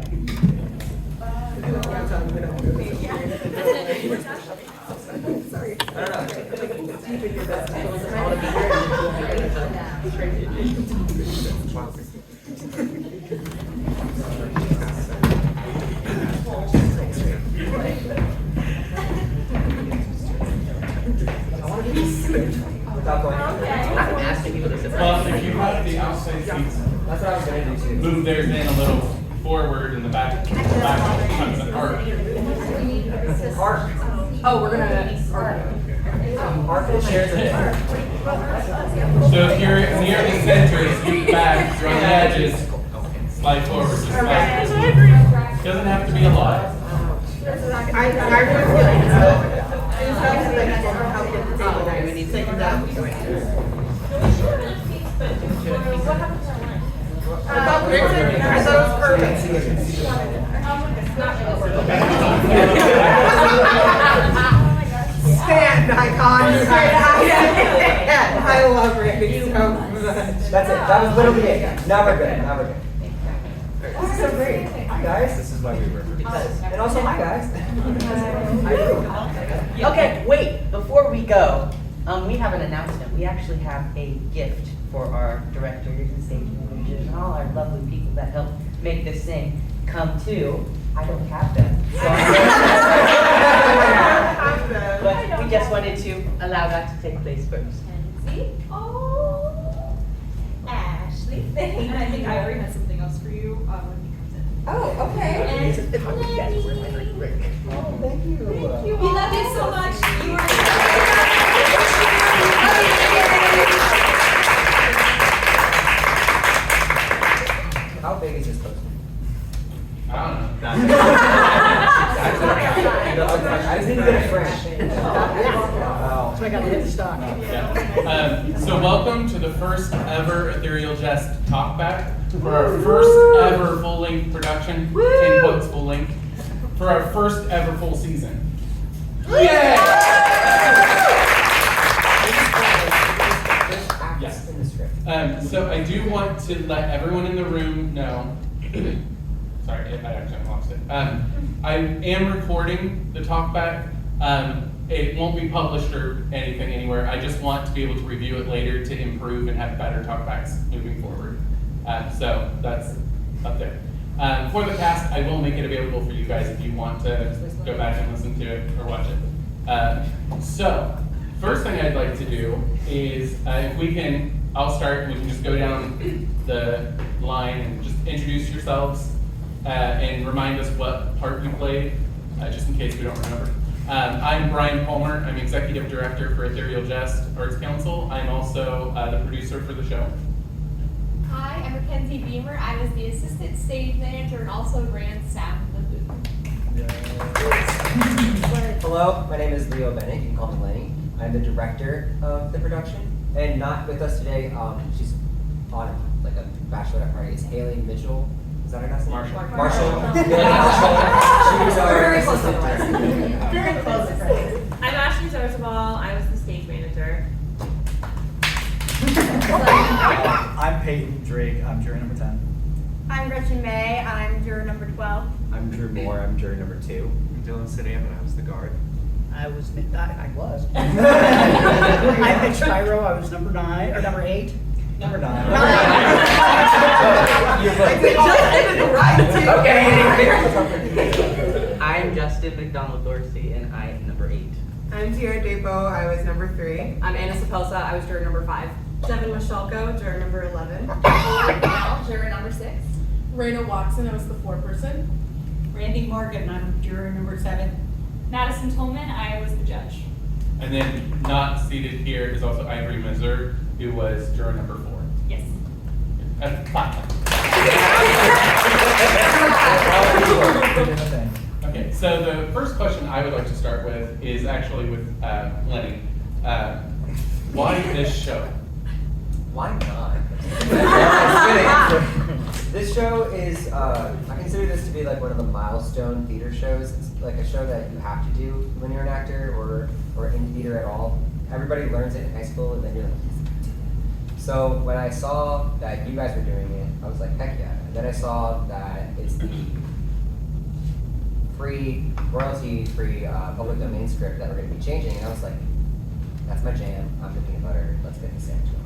Sorry. Without going I'm not asking people to sit down. Well, if you have the outside seats, That's what I was going to do too. move theirs in a little forward in the back of the arc. Arc. Oh, we're gonna. Arc the chairs are there. So if you're near the center, scoot back, you're on the edges, slide forward, just slide. Doesn't have to be a lot. I really feel like it's we need to take them down. I thought it was perfect. Stand icon. I love Randy so much. That's it. That was literally it. Now we're good. Now we're good. This is so great. Hi guys. This is why we were. And also hi guys. Okay, wait, before we go, we have an announcement. We actually have a gift for our directors and stage managers and all our lovely people that help make this thing come to. I don't have them. So but we just wanted to allow that to take place first. Kenzie? Oh, Ashley. And I think Ivory has something else for you when he comes in. Oh, okay. And Lenny. Oh, thank you. We love you so much. You are How big is this poster? I don't know. I just need to get a frame. So I got to hit the stock. Yeah. So welcome to the first ever Ethereal Jest Talkback for our first ever full-length production, 10 books full-length, for our first ever full season. Yes. Yes. In the script. So I do want to let everyone in the room know, sorry, I actually lost it. I am recording the talkback. It won't be published or anything anywhere. I just want to be able to review it later to improve and have better talkbacks moving forward. So that's up there. For the cast, I will make it available for you guys if you want to go back and listen to it or watch it. So, first thing I'd like to do is, if we can, I'll start and we can just go down the line and just introduce yourselves and remind us what part you played, just in case we don't remember. I'm Brian Palmer. I'm Executive Director for Aethereal Jest Arts Council. I'm also the producer for the show. Hi, I'm Mackenzie Beamer. I was the assistant stage manager and also ran sound of the booth. Hello, my name is Leo Bennett. You can call me Lenny. I'm the director of the production. And not with us today, she's on like a bachelorette party. It's Haley Mitchell. Is that her last name? Marshall. Marshall. She's our Very close assistant to director. Very close. I'm Ashley Zarzabal. I was the stage manager. I'm Peyton Drake. I'm jury number 10. I'm Gretchen May. I'm juror number 12. I'm Drew Moore. I'm jury number 2. I'm Dylan Sidham, and I was the guard. I was. I'm Mitch Cairo. I was number 9 or number 8. Number 9. Okay. I'm Justin McDonald Dorsey, and I am number 8. I'm Tiara Dapo. I was number 3. I'm Anna Sapelsa. I was juror number 5. Devin Mashalko, juror number 11. Juror number 6. Raina Watson, I was the 4-person. Randy Morgan. I'm juror number 7. Madison Tolman. I was the judge. And then not seated here is also Ivory Mazur, who was juror number 4. Yes. Platinum. Okay, so the first question I would like to start with is actually with Lenny. Why this show? Why not? This show is, I consider this to be like one of the milestone theater shows. It's like a show that you have to do when you're an actor or in theater at all. Everybody learns it in high school and then you're like, so when I saw that you guys were doing it, I was like, heck yeah. And then I saw that it's the free, royalty-free, public domain script that we're gonna be changing, and I was like, that's my jam, I'm the peanut butter, let's get the sandwich going.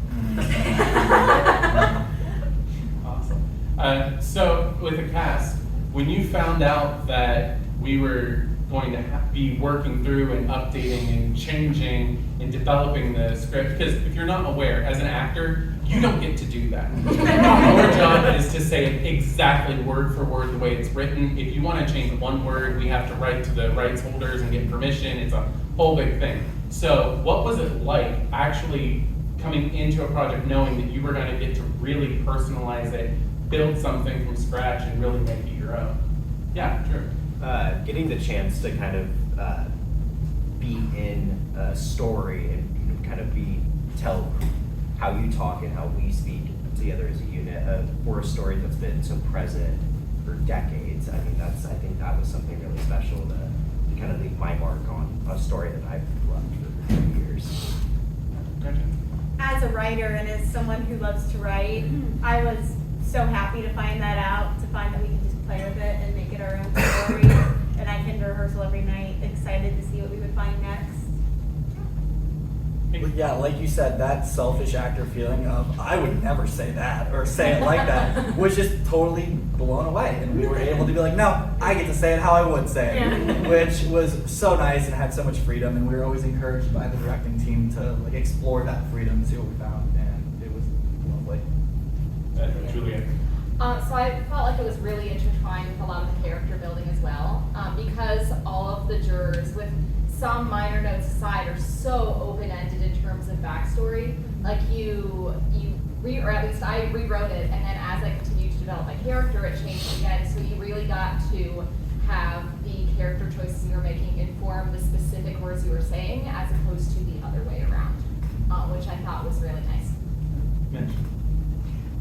Awesome. So with the cast, when you found out that we were going to be working through and updating and changing and developing the script, because if you're not aware, as an actor, you don't get to do that. Our job is to say it exactly word for word the way it's written. If you want to change one word, we have to write to the rights holders and get permission. It's a whole big thing. So what was it like actually coming into a project knowing that you were going to get to really personalize it, build something from scratch, and really make it your own? Yeah, sure. Getting the chance to kind of be in a story and kind of tell how you talk and how we speak together as a unit for a story that's been so present for decades. I think that was something really special to kind of leave my mark on a story that I've loved for years. Gotcha. As a writer and as someone who loves to write, I was so happy to find that out, to find that we can just play with it and make it our own story. And I came to rehearsal every night, excited to see what we would find next. But yeah, like you said, that selfish actor feeling of, I would never say that or say it like that, was just totally blown away. And we were able to be like, no, I get to say it how I would say it, which was so nice and had so much freedom. And we were always encouraged by the directing team to like explore that freedom and see what we found. And it was lovely. Juliet. So I felt like it was really intertwined with a lot of the character building as well, because all of the jurors, with some minor notes aside, are so open-ended in terms of backstory. Like or at least I rewrote it, and then as I continued to develop my character, it changed again. So you really got to have the character choices you were making inform the specific words you were saying, as opposed to the other way around, which I thought was really nice. Mitch.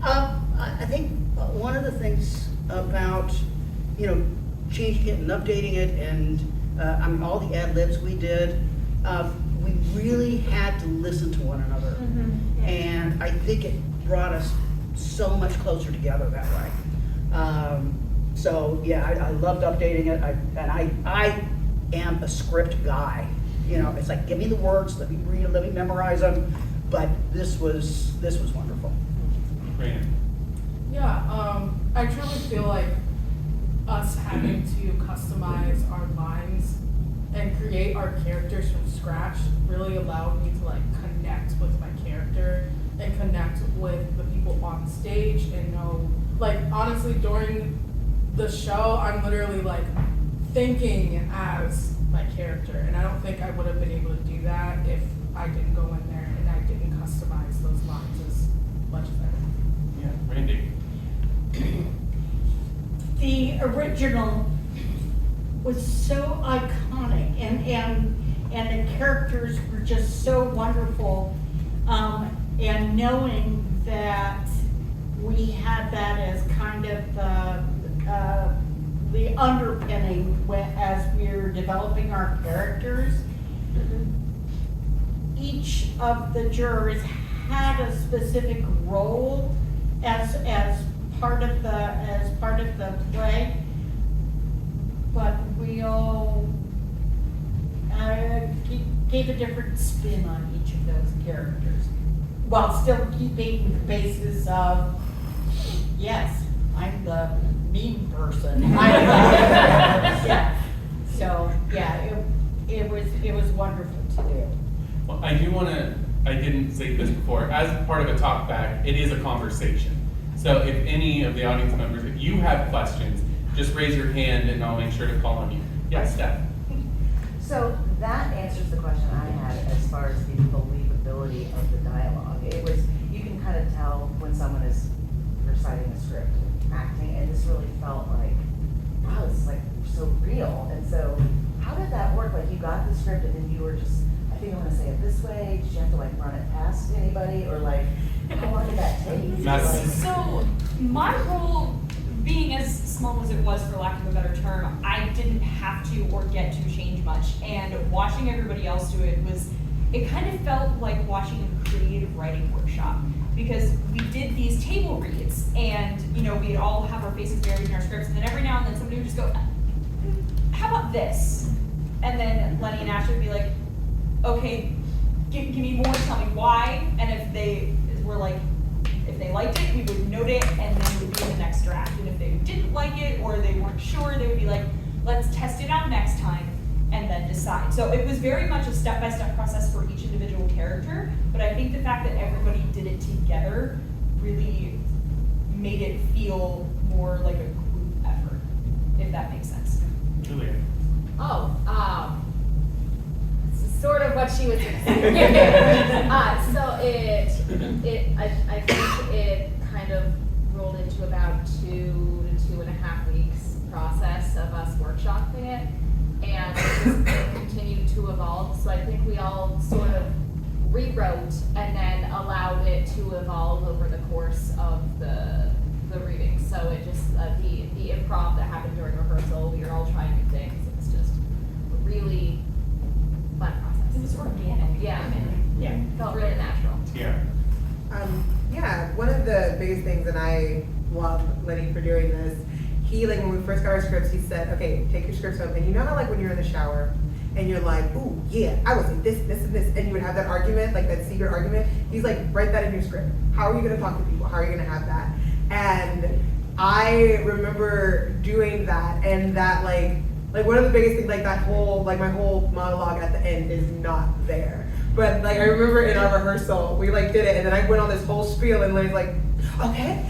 I think one of the things about, changing it and updating it and all the ad libs we did, we really had to listen to one another. And I think it brought us so much closer together that way. So yeah, I loved updating it. I am a script guy. It's like, give me the words, let me read them, let me memorize them. But this was wonderful. Raina. Yeah, I truly feel like us having to customize our lines and create our characters from scratch really allowed me to like connect with my character and connect with the people on stage and know, like, honestly, during the show, I'm literally like thinking as my character, and I don't think I would have been able to do that if I didn't go in there and I didn't customize those lines as much as I did. Yeah, Randy. The original was so iconic, and the characters were just so wonderful. And knowing that we had that as kind of the underpinning as we were developing our characters, each of the jurors had a specific role as part of the play, but we all gave a different spin on each of those characters, while still keeping the basis of, yes, I'm the mean person. Yeah. So yeah, it was wonderful to do. Well, I didn't say this before, as part of a talk back, it is a conversation. So if any of the audience members, if you have questions, just raise your hand and I'll make sure to call on you. Yes, Steph. So that answers the question I had as far as the believability of the dialogue. It was, you can kind of tell when someone is reciting a script and acting, and this really felt like, wow, this is like so real. And so how did that work? Like, you got the script and then you were just, I think I want to say it this way. Did you have to like run it past anybody, or like, how long did that take? So my role, being as small as it was, for lack of a better term, I didn't have to or get to change much. And watching everybody else do it kind of felt like watching a creative writing workshop, because we did these table reads and, we'd all have our faces buried in our scripts, and then every now and then somebody would just go, how want this. And then Lenny and Ashley would be like, okay, give me more, tell me why. And if they were like, if they liked it, we would note it and then it would be in the next draft. And if they didn't like it or they weren't sure, they would be like, let's test it out next time and then decide. So it was very much a step-by-step process for each individual character, but I think the fact that everybody did it together really made it feel more like a group effort, if that makes sense. Julia. Oh, sort of what she was saying. So I think it kind of rolled into about 2 to 2.5 weeks process of us workshopping it, and it just continued to evolve. So I think we all sort of rewrote and then allowed it to evolve over the course of the reading. So it just the improv that happened during rehearsal, we were all trying new things. It was just a really fun process. It was organic. Yeah. Yeah. Felt really natural. Tiara. Yeah, one of the biggest things, and I love Lenny for doing this, he, like, when we first got our scripts, he said, okay, take your scripts home. And you know how, like, when you're in the shower and you're like, ooh, yeah, I was in this, and this, and you would have that argument, like that secret argument. He's like, write that in your script. How are you going to talk to people? How are you going to have that? And I remember doing that, and that, like one of the biggest things, like that whole, like my whole monologue at the end is not there. But like I remember in our rehearsal, we like did it, and then I went on this whole spiel, and Lenny's like, okay.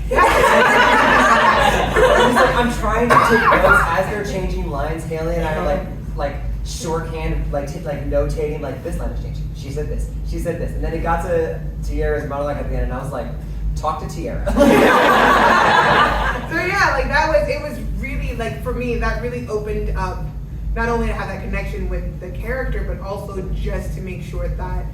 I'm trying to take notes as they're changing lines. Haley and I are like shorthand, like notating, like this line is changing. She said this, and then it got to Tiara's monologue at the end, and I was like, talk to Tiara. So yeah, like it was really, like, for me, that really opened up not only to have that connection with the character, but also just to make sure that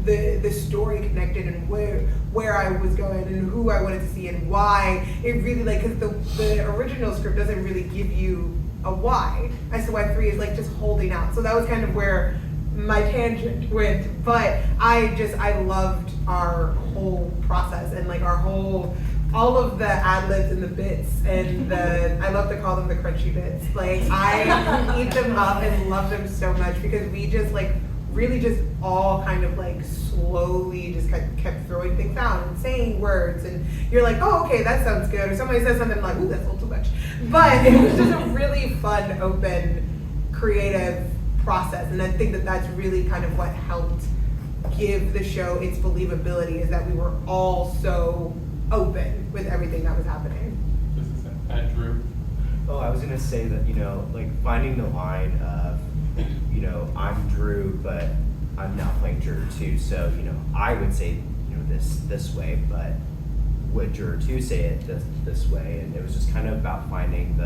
the story connected and where I was going and who I wanted to see and why. It really, like, because the original script doesn't really give you a why as to why 3 is like just holding out. So that was kind of where my tangent went, but I loved our whole process and like all of the ad-libs and the bits and I love to call them the crunchy bits. Like I eat them up and love them so much because we just like really just all kind of like slowly just kept throwing things out and saying words, and you're like, oh, okay, that sounds good. Or somebody says something like, ooh, that's a little too much. But it was just a really fun, open, creative process. And I think that that's really kind of what helped give the show its believability, is that we were all so open with everything that was happening. This is Drew. Oh, I was gonna say that, like finding the line of, I'm Drew, but I'm now playing Juror 2, so, I would say, this way, but would Juror 2 say it this way? And it was just kind of about finding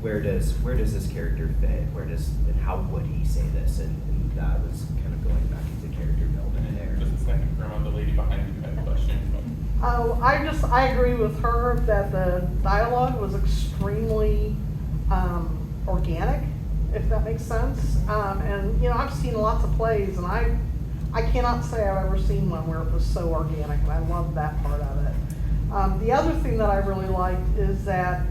where does this character fit? And how would he say this? And that was kind of going back into character building there. Just a second, Grandma, the lady behind you had a question. Oh, I agree with her that the dialogue was extremely organic, if that makes sense. And I've seen lots of plays, and I cannot say I've ever seen one where it was so organic, and I love that part of it. The other thing that I really liked is that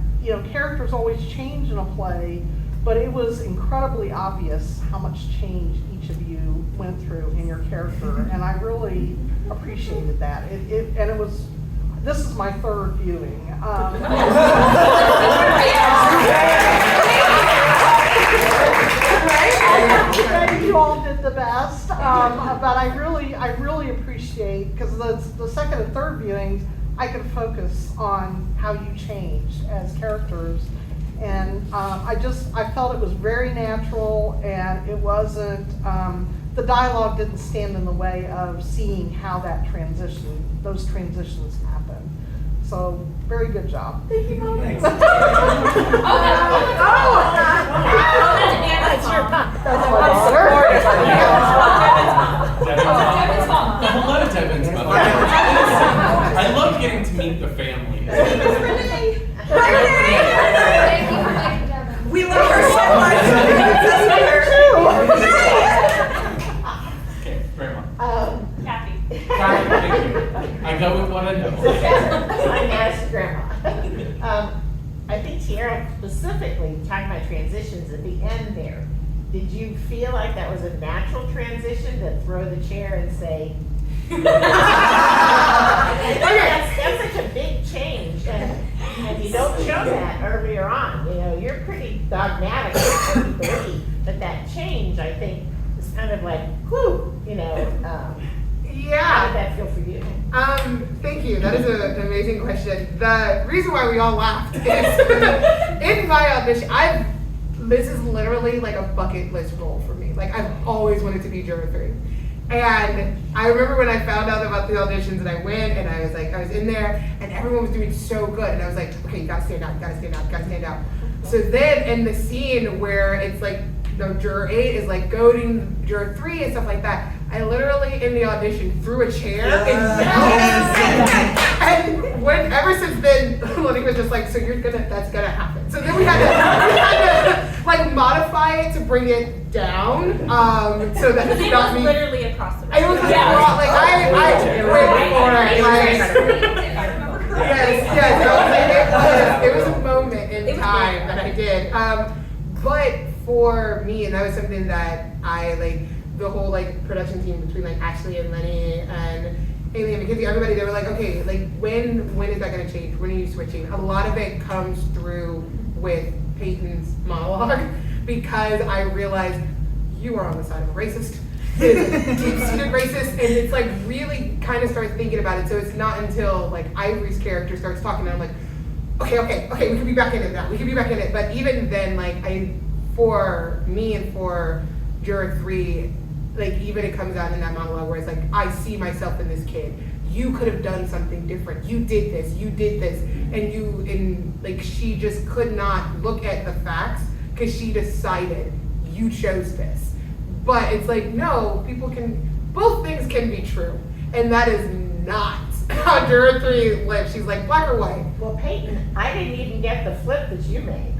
characters always change in a play, but it was incredibly obvious how much change each of you went through in your character, and I really appreciated that. This is my third viewing. You all did the best, but I really appreciate, because the second and third viewings, I could focus on how you changed as characters, and I felt it was very natural, and it wasn't, the dialogue didn't stand in the way of seeing how those transitions happen. So, very good job. Thank you, Mom. That's your mom. That's my daughter. Devin's mom. Hello, Devin's mother. I love getting to meet the family. Thank you for making Devin. We love her so much. Okay, Grandma. Kathy. Thank you. I go with what I know. I asked Grandma. I think Tiara was so you talked about transitions at the end there. Did you feel like that was a natural transition to throw the chair and say, that's such a big change, and you don't show that earlier on. You know, you're pretty dogmatic about what you believe, but that change, I think, is kind of like, whew, you know. How did that feel for you? Thank you. That is an amazing question. The reason why we all laughed is in my audition, this is literally like a bucket list role for me. Like, I've always wanted to be juror 3. And I remember when I found out about the auditions and I went and I was in there and everyone was doing so good. And I was like, okay, you gotta stand out, you gotta stand out, you gotta stand out. So then in the scene where it's like, the juror 8 is like goading juror 3 and stuff like that, I literally in the audition threw a chair and ever since then, Lily was just like, so that's gonna happen. So then we had to like modify it to bring it down, so that it's not me. Literally across the room. It was like, I it was a moment in time that I did. But for me, and that was something that I like, the whole like production team between like Ashley and Lenny and Haley and Mackenzie, everybody, they were like, okay, like when is that gonna change? When are you switching? A lot of it comes through with Peyton's monologue because I realized you are on the side of a racist. Deep-seated racist, and it's like really kind of starts thinking about it. So it's not until like Ivory's character starts talking and I'm like, okay, we can be back in it now. We can be back in it. But even then, like for me and for juror 3, like even it comes out in that monologue where it's like, I see myself in this kid. You could have done something different. You did this, and like she just could not look at the facts because she decided you chose this. But it's like, no, both things can be true. And that is not how juror 3 lives. She's like, black or white. Well, Peyton, I didn't even get the flip that you made.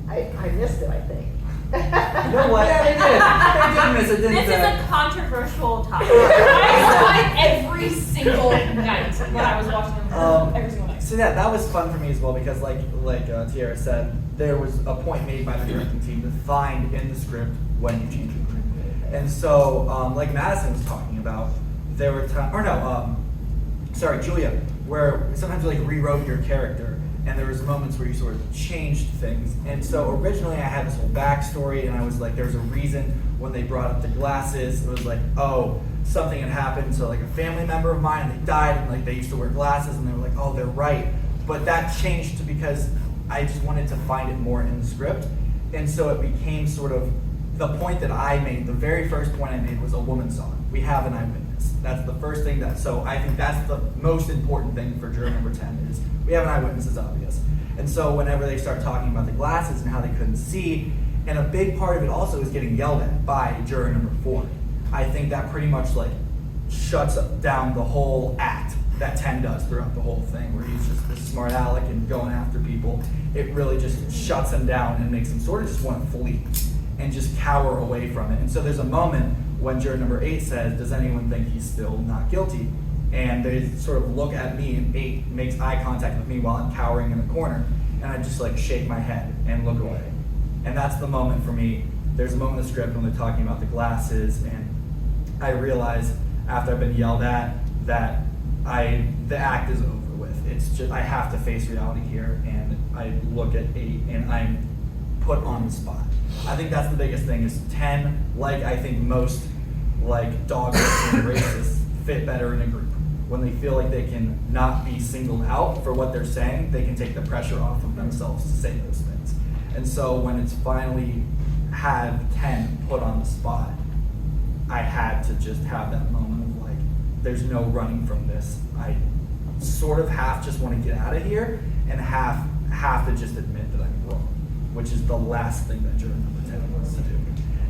I missed it, I think. You know what? They did miss it, didn't This they? is a controversial topic. I saw it every single night when I was watching them every single night. So yeah, that was fun for me as well because like Tiara said, there was a point made by the directing team to find in the script when you change the group. And so, like Madison was talking about, there were times, Julia, where sometimes you like rewrote your character and there was moments where you sort of changed things. And so originally I had this whole backstory and I was like, there was a reason when they brought up the glasses, it was like, oh, something had happened to like a family member of mine and they died and like they used to wear glasses and they were like, oh, they're right. But that changed to because I just wanted to find it more in the script. And so it became sort of the point that I made, the very first point I made was a woman saw it. We have an eyewitness. That's the first thing so I think that's the most important thing for juror number 10 is we have an eyewitness, is obvious. And so whenever they start talking about the glasses and how they couldn't see, and a big part of it also is getting yelled at by juror number 4. I think that pretty much like shuts down the whole act that 10 does throughout the whole thing, where he's just this smart aleck and going after people. It really just shuts him down and makes him sort of just want to flee and just cower away from it. And so there's a moment when juror number 8 says, does anyone think he's still not guilty? And they sort of look at me and 8 makes eye contact with me while I'm cowering in the corner. And I just like shake my head and look away. And that's the moment for me. There's a moment in the script when they're talking about the glasses and I realize after I've been yelled at that the act is over with. It's just, I have to face reality here and I look at 8 and I'm put on the spot. I think that's the biggest thing is 10, like I think most like dogs and racists fit better in a group. When they feel like they can not be singled out for what they're saying, they can take the pressure off of themselves to say those things. And so when it's finally had 10 put on the spot, I had to just have that moment of like, there's no running from this. I sort of half just want to get out of here and half to just admit that I'm wrong, which is the last thing that juror number 10 wants to do.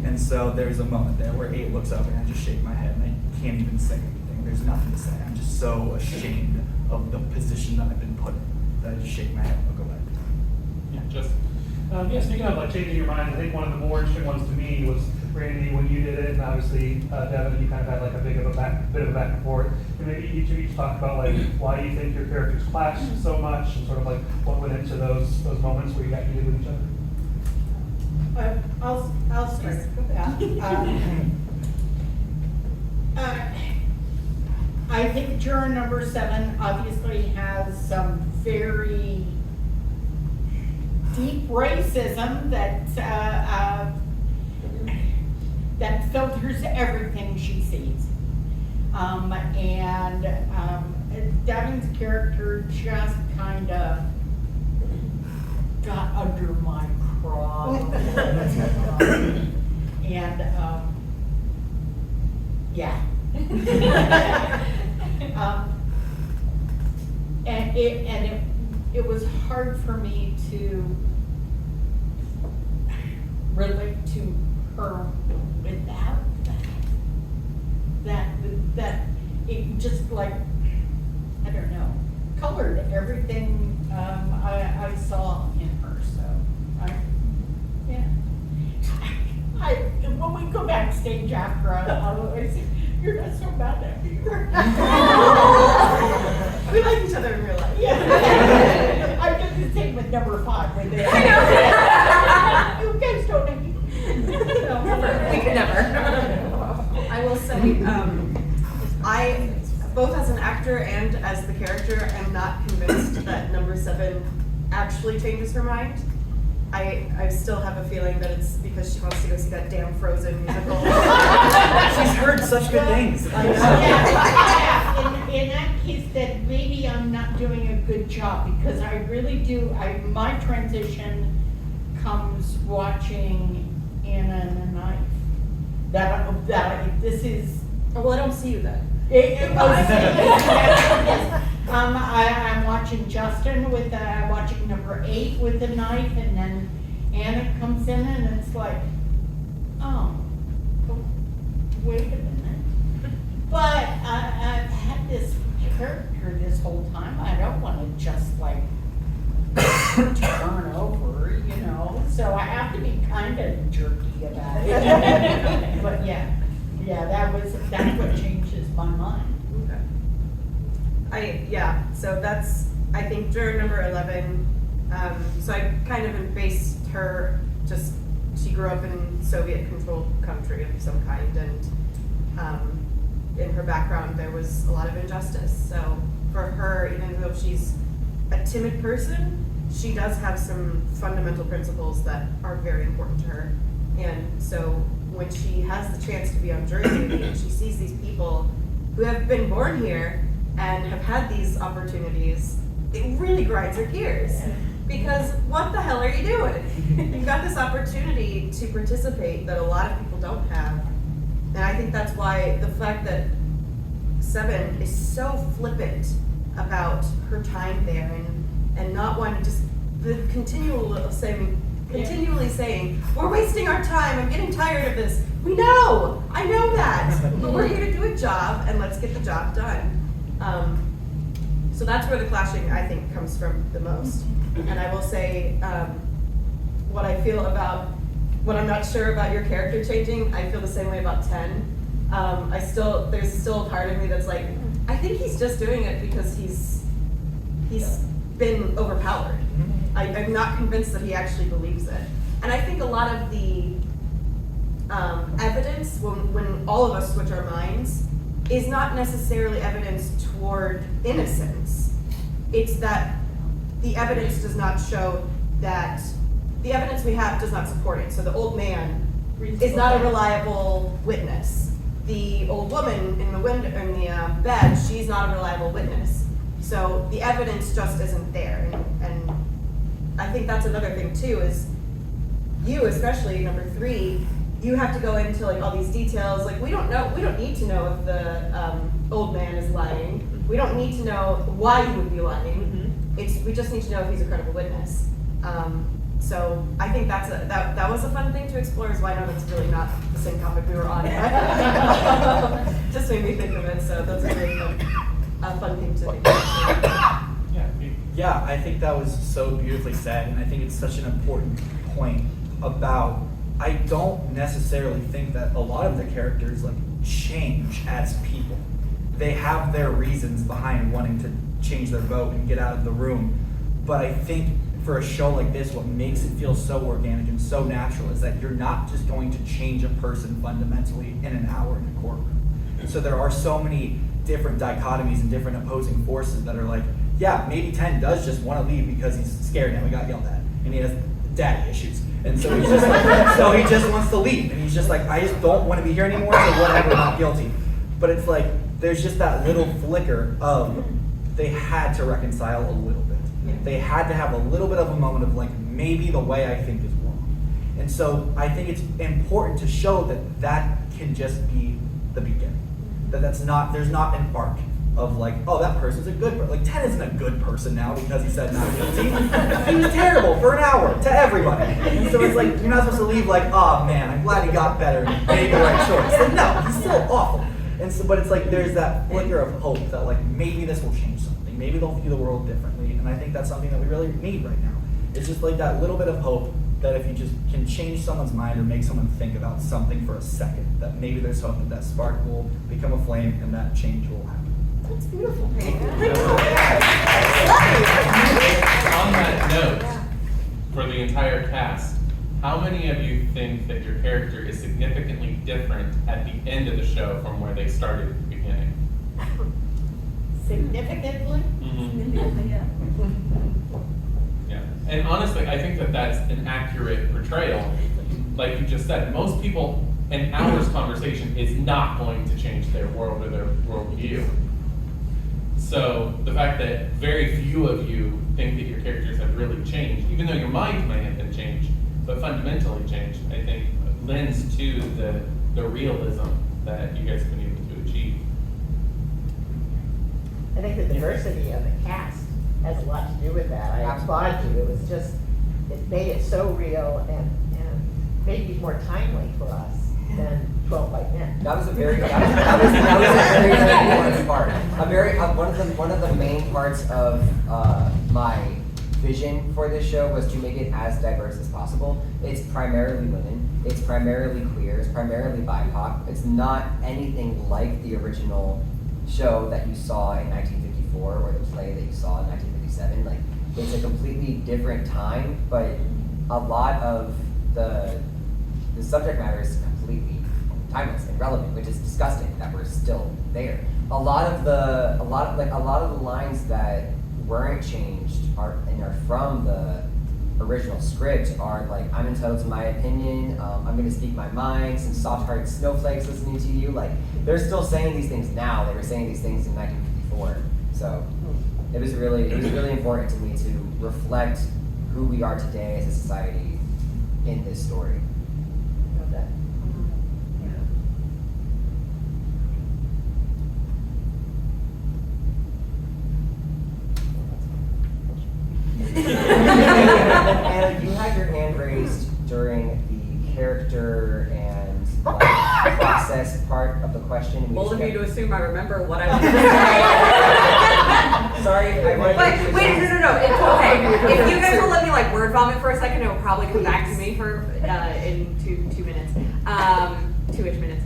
And so there's a moment there where 8 looks up and I just shake my head and I can't even say anything. There's nothing to say. I'm just so ashamed of the position that I've been put in that I just shake my head and look away. Yeah, just speaking of like changing your mind, I think one of the more interesting ones to me was Randy when you did it, and obviously Devin, you kind of had like a bit of a back and forth. And maybe each of you talk about like why you think your characters clash so much, and sort of like what went into those moments where you got heated with each other. I'll start. I think juror number 7 obviously has some very deep racism that filters everything she sees. Devin's character just kind of got under my craw. Yeah. It was hard for me to relate to her without that it just like, I don't know, colored everything I saw in her. So when we go backstage after, I say, you're not so bad at me. We like each other in real life. Yeah. I did the same with number 5 when they. You guys don't make me. We could never. I will say, I, both as an actor and as the character, am not convinced that number 7 actually changes her mind. I still have a feeling that it's because she wants to go see that damn Frozen musical. She's heard such good things. In that case, that maybe I'm not doing a good job, because I really do, my transition comes watching Anna and the Knife. This is. Well, I don't see you then. I'm watching Justin with, watching number 8 with the knife, and then Anna comes in and it's like, oh, wait a minute. But I've had this character this whole time. I don't want to just like turn over, you know, so I have to be kind of jerky about it. But yeah, that's what changes my mind. So that's, I think, juror number 11. So I kind of based her, just, she grew up in Soviet-controlled country of some kind, and in her background there was a lot of injustice. So for her, even though she's a timid person, she does have some fundamental principles that are very important to her. And so when she has the chance to be on jury duty and she sees these people who have been born here and have had these opportunities, it really grinds her gears. Because what the hell are you doing? You've got this opportunity to participate that a lot of people don't have. And I think that's why the fact that 7 is so flippant about her time there and not wanting to just continually saying, we're wasting our time, I'm getting tired of this. We know, I know that, but we're here to do a job and let's get the job done. So that's where the clashing, I think, comes from the most. And I will say, what I feel about, what I'm not sure about your character changing, I feel the same way about 10. There's still a part of me that's like, I think he's just doing it because he's been overpowered. I'm not convinced that he actually believes it. And I think a lot of the evidence, when all of us switch our minds, is not necessarily evidence toward innocence. It's that the evidence does not show that, the evidence we have does not support it. So the old man is not a reliable witness. The old woman in the bed, she's not a reliable witness. So the evidence just isn't there. And I think that's another thing too, is you, especially number 3, you have to go into like all these details. Like we don't need to know if the old man is lying. We don't need to know why he would be lying. We just need to know if he's a credible witness. So I think that was a fun thing to explore as well. I know that's really not the same topic we were on. Just made me think of it, so that's a really fun thing to think about. Yeah, I think that was so beautifully said, and I think it's such an important point about, I don't necessarily think that a lot of the characters like change as people. They have their reasons behind wanting to change their vote and get out of the room, but I think for a show like this, what makes it feel so organic and so natural is that you're not just going to change a person fundamentally in an hour in a courtroom. And so there are so many different dichotomies and different opposing forces that are like, yeah, maybe 10 does just want to leave because he's scared now he got yelled at and he has daddy issues. And so he's just like, so he just wants to leave. And he's just like, I just don't want to be here anymore, so whatever, not guilty. But it's like, there's just that little flicker of, they had to reconcile a little bit. They had to have a little bit of a moment of like, maybe the way I think is wrong. And so I think it's important to show that that can just be the beginning. There's not an arc of like, oh, that person's a good person. Like, Ted isn't a good person now because he said not guilty. He was terrible for an hour to everybody. And so it's like, you're not supposed to leave like, oh man, I'm glad he got better and made the right choice. Like, no, he's still awful. And so, but it's like, there's that flicker of hope that like, maybe this will change something. Maybe they'll view the world differently. And I think that's something that we really need right now. It's just like that little bit of hope that if you just can change someone's mind or make someone think about something for a second, that maybe there's hope that that spark will become a flame and that change will happen. That's beautiful, Peyton. On that note, for the entire cast, how many of you think that your character is significantly different at the end of the show from where they started at the beginning? Significantly? Yeah, and honestly, I think that that's an accurate portrayal. Like you just said, most people, an hour's conversation is not going to change their world or their worldview. So the fact that very few of you think that your characters have really changed, even though your mind may have been changed, but fundamentally changed, I think lends to the realism that you guys have been able to achieve. I think the diversity of the cast has a lot to do with that. I applaud you. It was just, it made it so real and maybe more timely for us than 12 by 10. That was a very important part. One of the main parts of my vision for this show was to make it as diverse as possible. It's primarily women. It's primarily queer. It's primarily BIPOC. It's not anything like the original show that you saw in 1954 or the play that you saw in 1957. Like, it's a completely different time, but a lot of the subject matter is completely timeless and relevant, which is disgusting that we're still there. A lot of the lines that weren't changed are from the original script are like, I'm entitled to my opinion, I'm gonna speak my mind, some soft-hearted snowflakes listening to you. Like, they're still saying these things now. They were saying these things in 1954. So it was really important to me to reflect who we are today as a society in this story. Okay. And you had your hand raised during the character and process part of the question. Bold of you to assume I remember what I was going to say. Sorry, I wanted to. But wait, no, it's okay. If you guys will let me like word vomit for a second, it will probably come back to me for in two minutes, 2-ish minutes.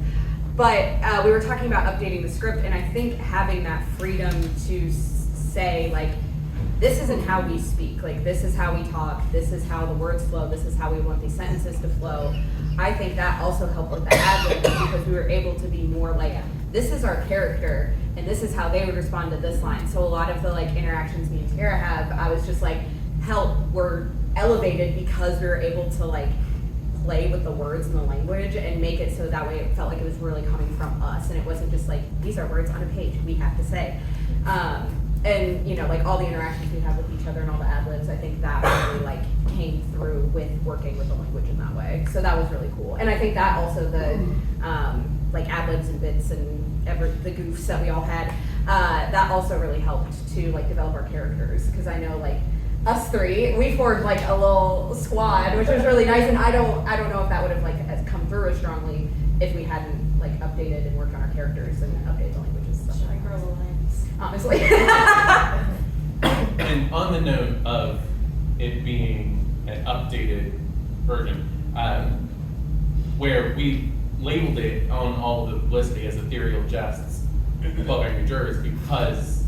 But we were talking about updating the script, and I think having that freedom to say like, this isn't how we speak, like this is how we talk, this is how the words flow, this is how we want these sentences to flow. I think that also helped with the ad-libs because we were able to be more like, this is our character and this is how they would respond to this line. So a lot of the like interactions me and Tara have, I was just like, help, we're elevated because we were able to like play with the words and the language and make it so that way it felt like it was really coming from us and it wasn't just like, these are words on a page we have to say. And you know, like all the interactions we have with each other and all the ad-libs, I think that really like came through with working with the language in that way. So that was really cool. And I think that also the like ad-libs and bits and the goofs that we all had, that also really helped to like develop our characters. Because I know like us three, we formed like a little squad, which was really nice. And I don't know if that would have like come through as strongly if we hadn't like updated and worked on our characters and updated the languages and stuff. Should I grow the lines? Honestly. And on the note of it being an updated version, where we labeled it on all of the listing as Ethereal Jests, 12 Angry Jurors, because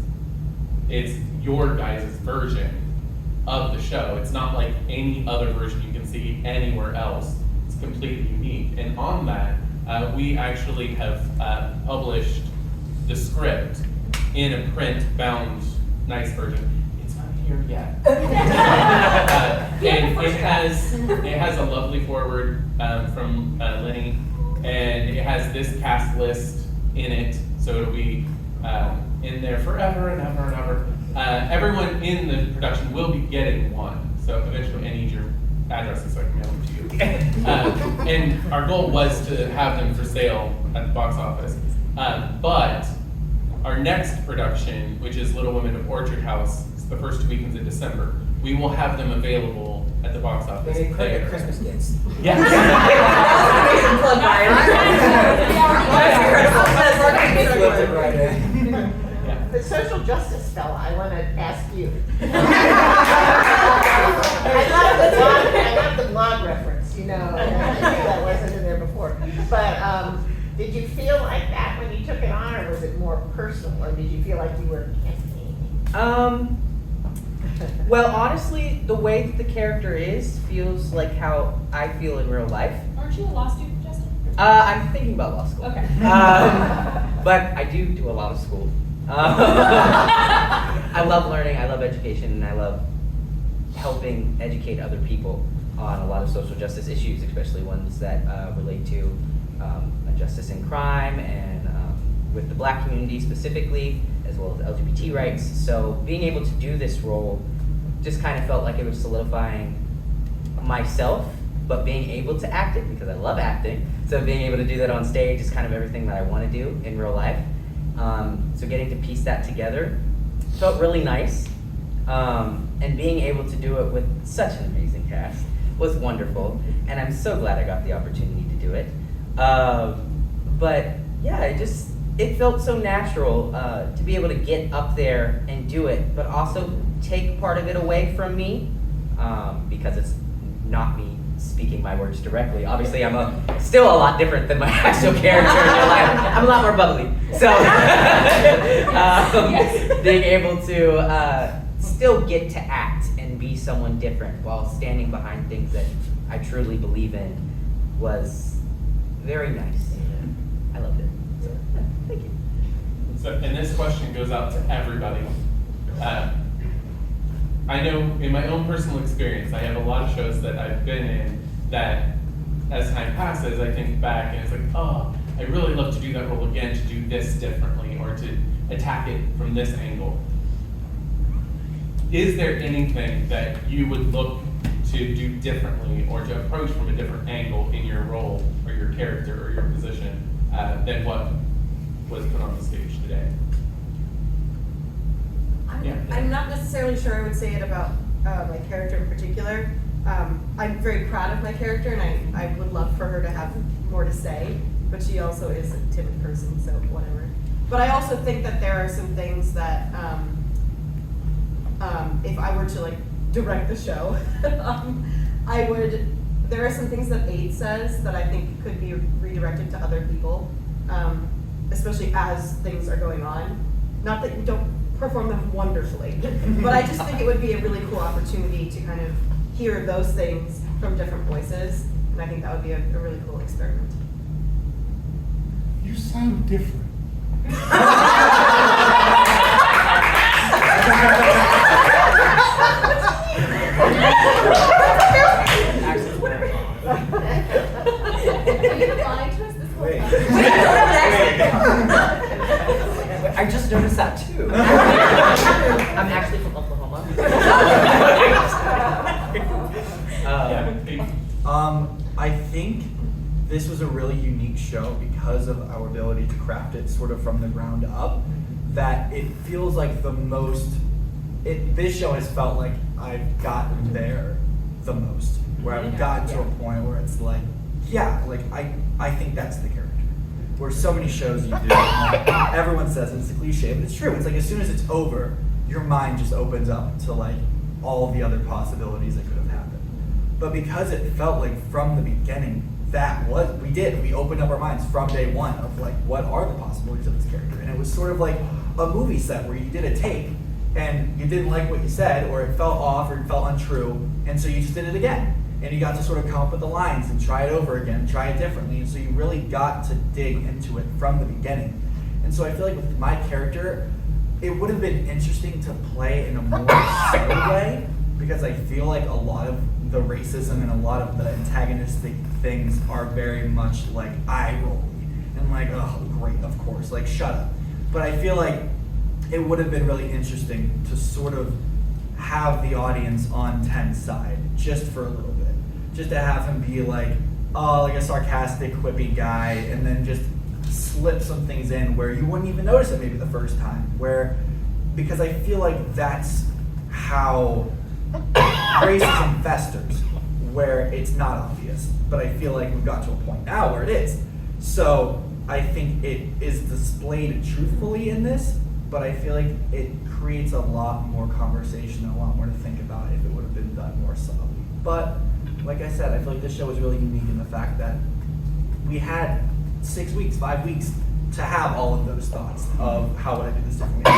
it's your guys' version of the show. It's not like any other version you can see anywhere else. It's completely unique. And on that, we actually have published the script in a print-bound, nice version. It's not here yet. And it has a lovely foreword from Lenny, and it has this cast list in it, so it'll be in there forever and ever and ever. Everyone in the production will be getting one, so eventually I need your addresses so I can mail them to you. And our goal was to have them for sale at the box office. But our next production, which is Little Women of Orchard House, it's the first 2 weekends in December, we will have them available at the box office. Maybe there. Christmas gifts. Yes. The social justice fella, I want to ask you. I love the blog reference, you know, and I knew that wasn't in there before. But did you feel like that when you took it on, or was it more personal, or did you feel like you were campaigning? Well, honestly, the way that the character feels like how I feel in real life. Aren't you a law student, Justin? I'm thinking about law school. Okay. But I do a lot of school. I love learning, I love education, and I love helping educate other people on a lot of social justice issues, especially ones that relate to justice in crime and with the Black community specifically, as well as LGBT rights. So being able to do this role just kind of felt like it was solidifying myself, but being able to act it, because I love acting. So being able to do that on stage is kind of everything that I want to do in real life. So getting to piece that together felt really nice. And being able to do it with such an amazing cast was wonderful. And I'm so glad I got the opportunity to do it. But yeah, it felt so natural to be able to get up there and do it, but also take part of it away from me, because it's not me speaking my words directly. Obviously, I'm still a lot different than my actual character in real life. I'm a lot more bubbly. So being able to still get to act and be someone different while standing behind things that I truly believe in was very nice. I loved it. So, yeah, thank you. So, and this question goes out to everybody. I know in my own personal experience, I have a lot of shows that I've been in that as time passes, I think back and it's like, oh, I really love to do that role again, to do this differently or to attack it from this angle. Is there anything that you would look to do differently or to approach from a different angle in your role or your character or your position than what was put on the stage today? I'm not necessarily sure I would say it about my character in particular. I'm very proud of my character, and I would love for her to have more to say, but she also is a timid person, so whatever. But I also think that there are some things that, if I were to direct the show, there are some things that Aid says that I think could be redirected to other people, especially as things are going on. Not that you don't perform them wonderfully, but I just think it would be a really cool opportunity to kind of hear those things from different voices, and I think that would be a really cool experiment. You sound different. I just noticed that too. I'm actually from Oklahoma. I think this was a really unique show because of our ability to craft it sort of from the ground up, that it feels like this show has felt like I've gotten there the most, where I've gotten to a point where it's like, I think that's the character. Where so many shows you do, everyone says it's a cliche, but it's true. It's like as soon as it's over, your mind just opens up to all the other possibilities that could have happened. But because it felt like from the beginning, we opened up our minds from day one of what are the possibilities of this character. And it was sort of like a movie set where you did a take and you didn't like what you said, or it felt off, or it felt untrue, and so you just did it again. And you got to sort of come up with the lines and try it over again, try it differently, and so you really got to dig into it from the beginning. And so I feel like with my character, it would have been interesting to play in a more subtle way, because I feel like a lot of the racism and a lot of the antagonistic things are very much like eye-rolling and like, oh, great, of course, like, shut up. But I feel like it would have been really interesting to sort of have the audience on Ten's side just for a little bit. Just to have him be like, oh, like a sarcastic, quippy guy, and then just slip some things in where you wouldn't even notice it maybe the first time. Because I feel like that's how racism festers, where it's not obvious. But I feel like we've got to a point now where it is. So I think it is displayed truthfully in this, but I feel like it creates a lot more conversation and a lot more to think about if it would have been done more subtly. But like I said, I feel like this show was really unique in the fact that we had 6 weeks, 5 weeks to have all of those thoughts of how would I do this differently.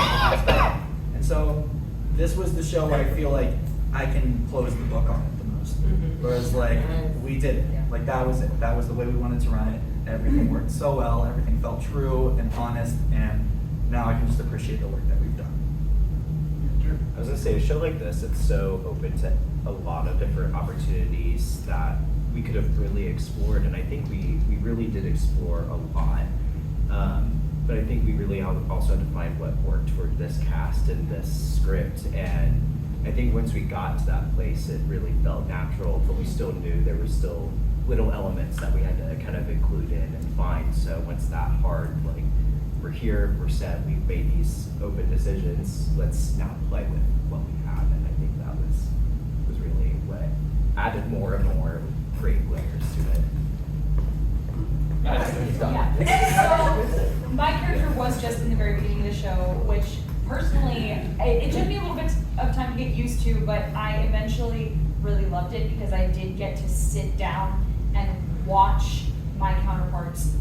And so this was the show where I feel like I can close the book on it the most. Whereas like we did it. Like that was it. That was the way we wanted to run it. Everything worked so well, everything felt true and honest, and now I can just appreciate the work that we've done. I was gonna say, a show like this, it's so open to a lot of different opportunities that we could have really explored, and I think we really did explore a lot. But I think we really also had to find what worked for this cast and this script, and I think once we got to that place, it really felt natural, but we still knew there were still little elements that we had to kind of include in and find. So once that hard, like, we're here, we're set, we've made these open decisions, let's now play with what we have. And I think that was really what added more and more great layers to it. So my character was just in the very beginning of the show, which personally, it took me a little bit of time to get used to, but I eventually really loved it because I did get to sit down and watch my counterparts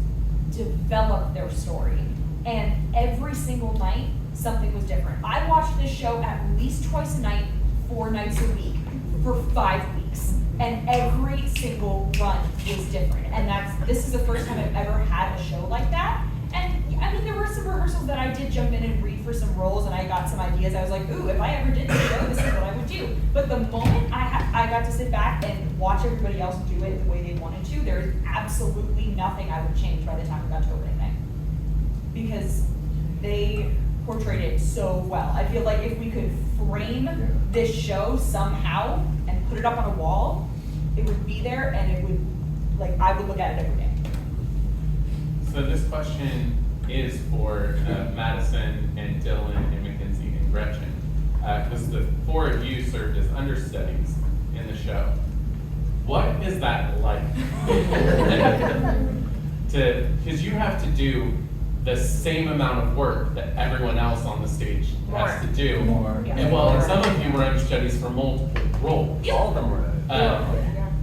develop their story. And every single night, something was different. I watched this show at least twice a night, 4 nights a week, for 5 weeks. And every single run was different. And this is the first time I've ever had a show like that. And I mean, there were some rehearsals that I did jump in and read for some roles, and I got some ideas. I was like, ooh, if I ever did this show, this is what I would do. But the moment I got to sit back and watch everybody else do it the way they wanted to, there is absolutely nothing I would change by the time we got to opening night. Because they portrayed it so well. I feel like if we could frame this show somehow and put it up on a wall, it would be there, and it would, like, I would look at it every day. So this question is for Madison and Dylan and Mackenzie and Gretchen, because the 4 of you served as understudies in the show. What is that like? Because you have to do the same amount of work that everyone else on the stage has to do. And well, and some of you were understudies for multiple roles. All of them were.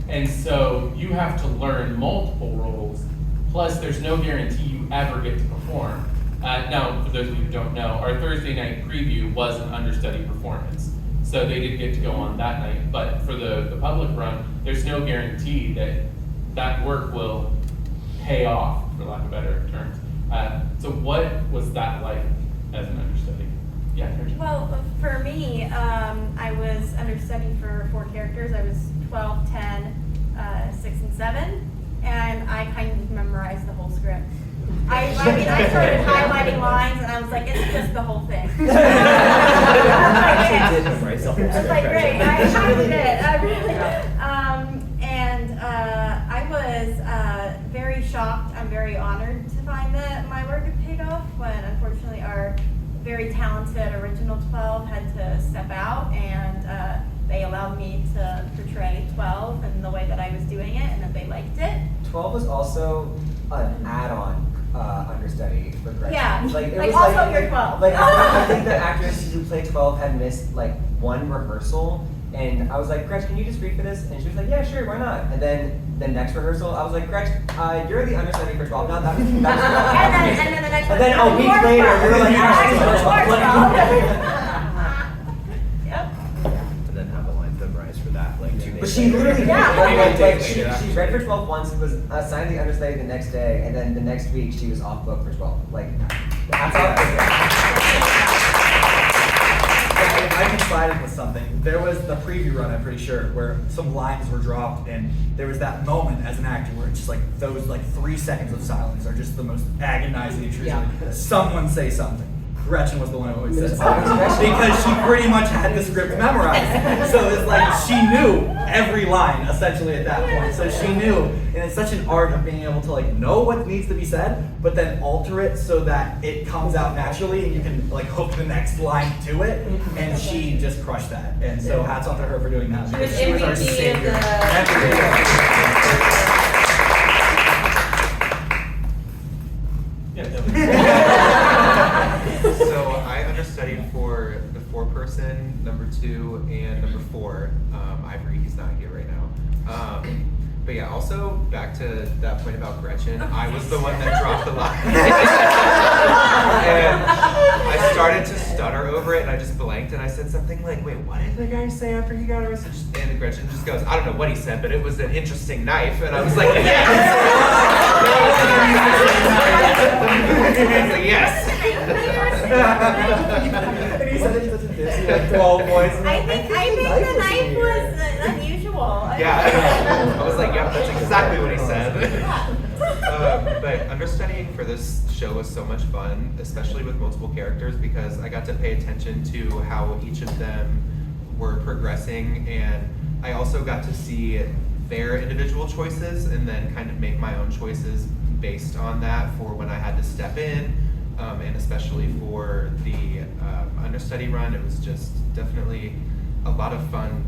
And so you have to learn multiple roles, plus there's no guarantee you ever get to perform. Now, for those of you who don't know, our Thursday night preview was an understudy performance. So they did get to go on that night, but for the public run, there's no guarantee that that work will pay off, for lack of better terms. So what was that like as an understudy? Yeah, Kirsten. Well, for me, I was understudy for 4 characters. I was 12, 10, 6, and 7, and I kind of memorized the whole script. I mean, I started highlighting lines, and I was like, it's just the whole thing. I actually did memorize the whole script. I was like, great, I really did. I really and I was very shocked. I'm very honored to find that my work had paid off when, unfortunately, our very talented original 12 had to step out, and they allowed me to portray 12 and the way that I was doing it, and that they liked it. 12 was also an add-on understudy for Gretchen. Yeah, it like was also you're 12. Like I think the actress who played 12 had missed like 1 rehearsal, and I was like, Gretchen, can you just read for this? And she was like, yeah, sure, why not? And then the next rehearsal, I was like, Gretchen, you're the understudy for 12. No, that was and then the next and then a week later, we were like, actually, Actually, But she literally, she Yeah. read for 12 once, was assigned the understudy the next day, and then the next week she was off book for 12. Like, that's how. I confided with something. There was the preview run, I'm pretty sure, where some lines were dropped, and there was that moment as an actor where it's just like those 3 seconds of silence are just the most agonizing and intrusive. Someone say something. Gretchen was the one who always said something because she pretty much had the script memorized. So it's like she knew every line essentially at that point. So she knew, and it's such an art of being able to know what needs to be said, but then alter it so that it comes out naturally and you can hook the next line to it. And she just crushed that. And so hats off to her for doing that. She was She was our MVP of savior. the- So I understudied for the 4-person, number 2, and number 4. Ivory, he's not here right now. But yeah, also back to that point about Gretchen, I was the one that dropped the line. And I started to stutter over it, and I just blanked, and I said something like, wait, what did the guy say after he got arrested? And Gretchen just goes, I don't know what he said, but it was an interesting knife. And I was like, yes! I was like, yes! And he said it such a ditzy, 12 points. I think the knife was unusual. Yeah, I was like, yep, that's exactly what he said. But understudying for this show was so much fun, especially with multiple characters, because I got to pay attention to how each of them were progressing, and I also got to see their individual choices and then kind of make my own choices based on that for when I had to step in, and especially for the understudy run. It was just definitely a lot of fun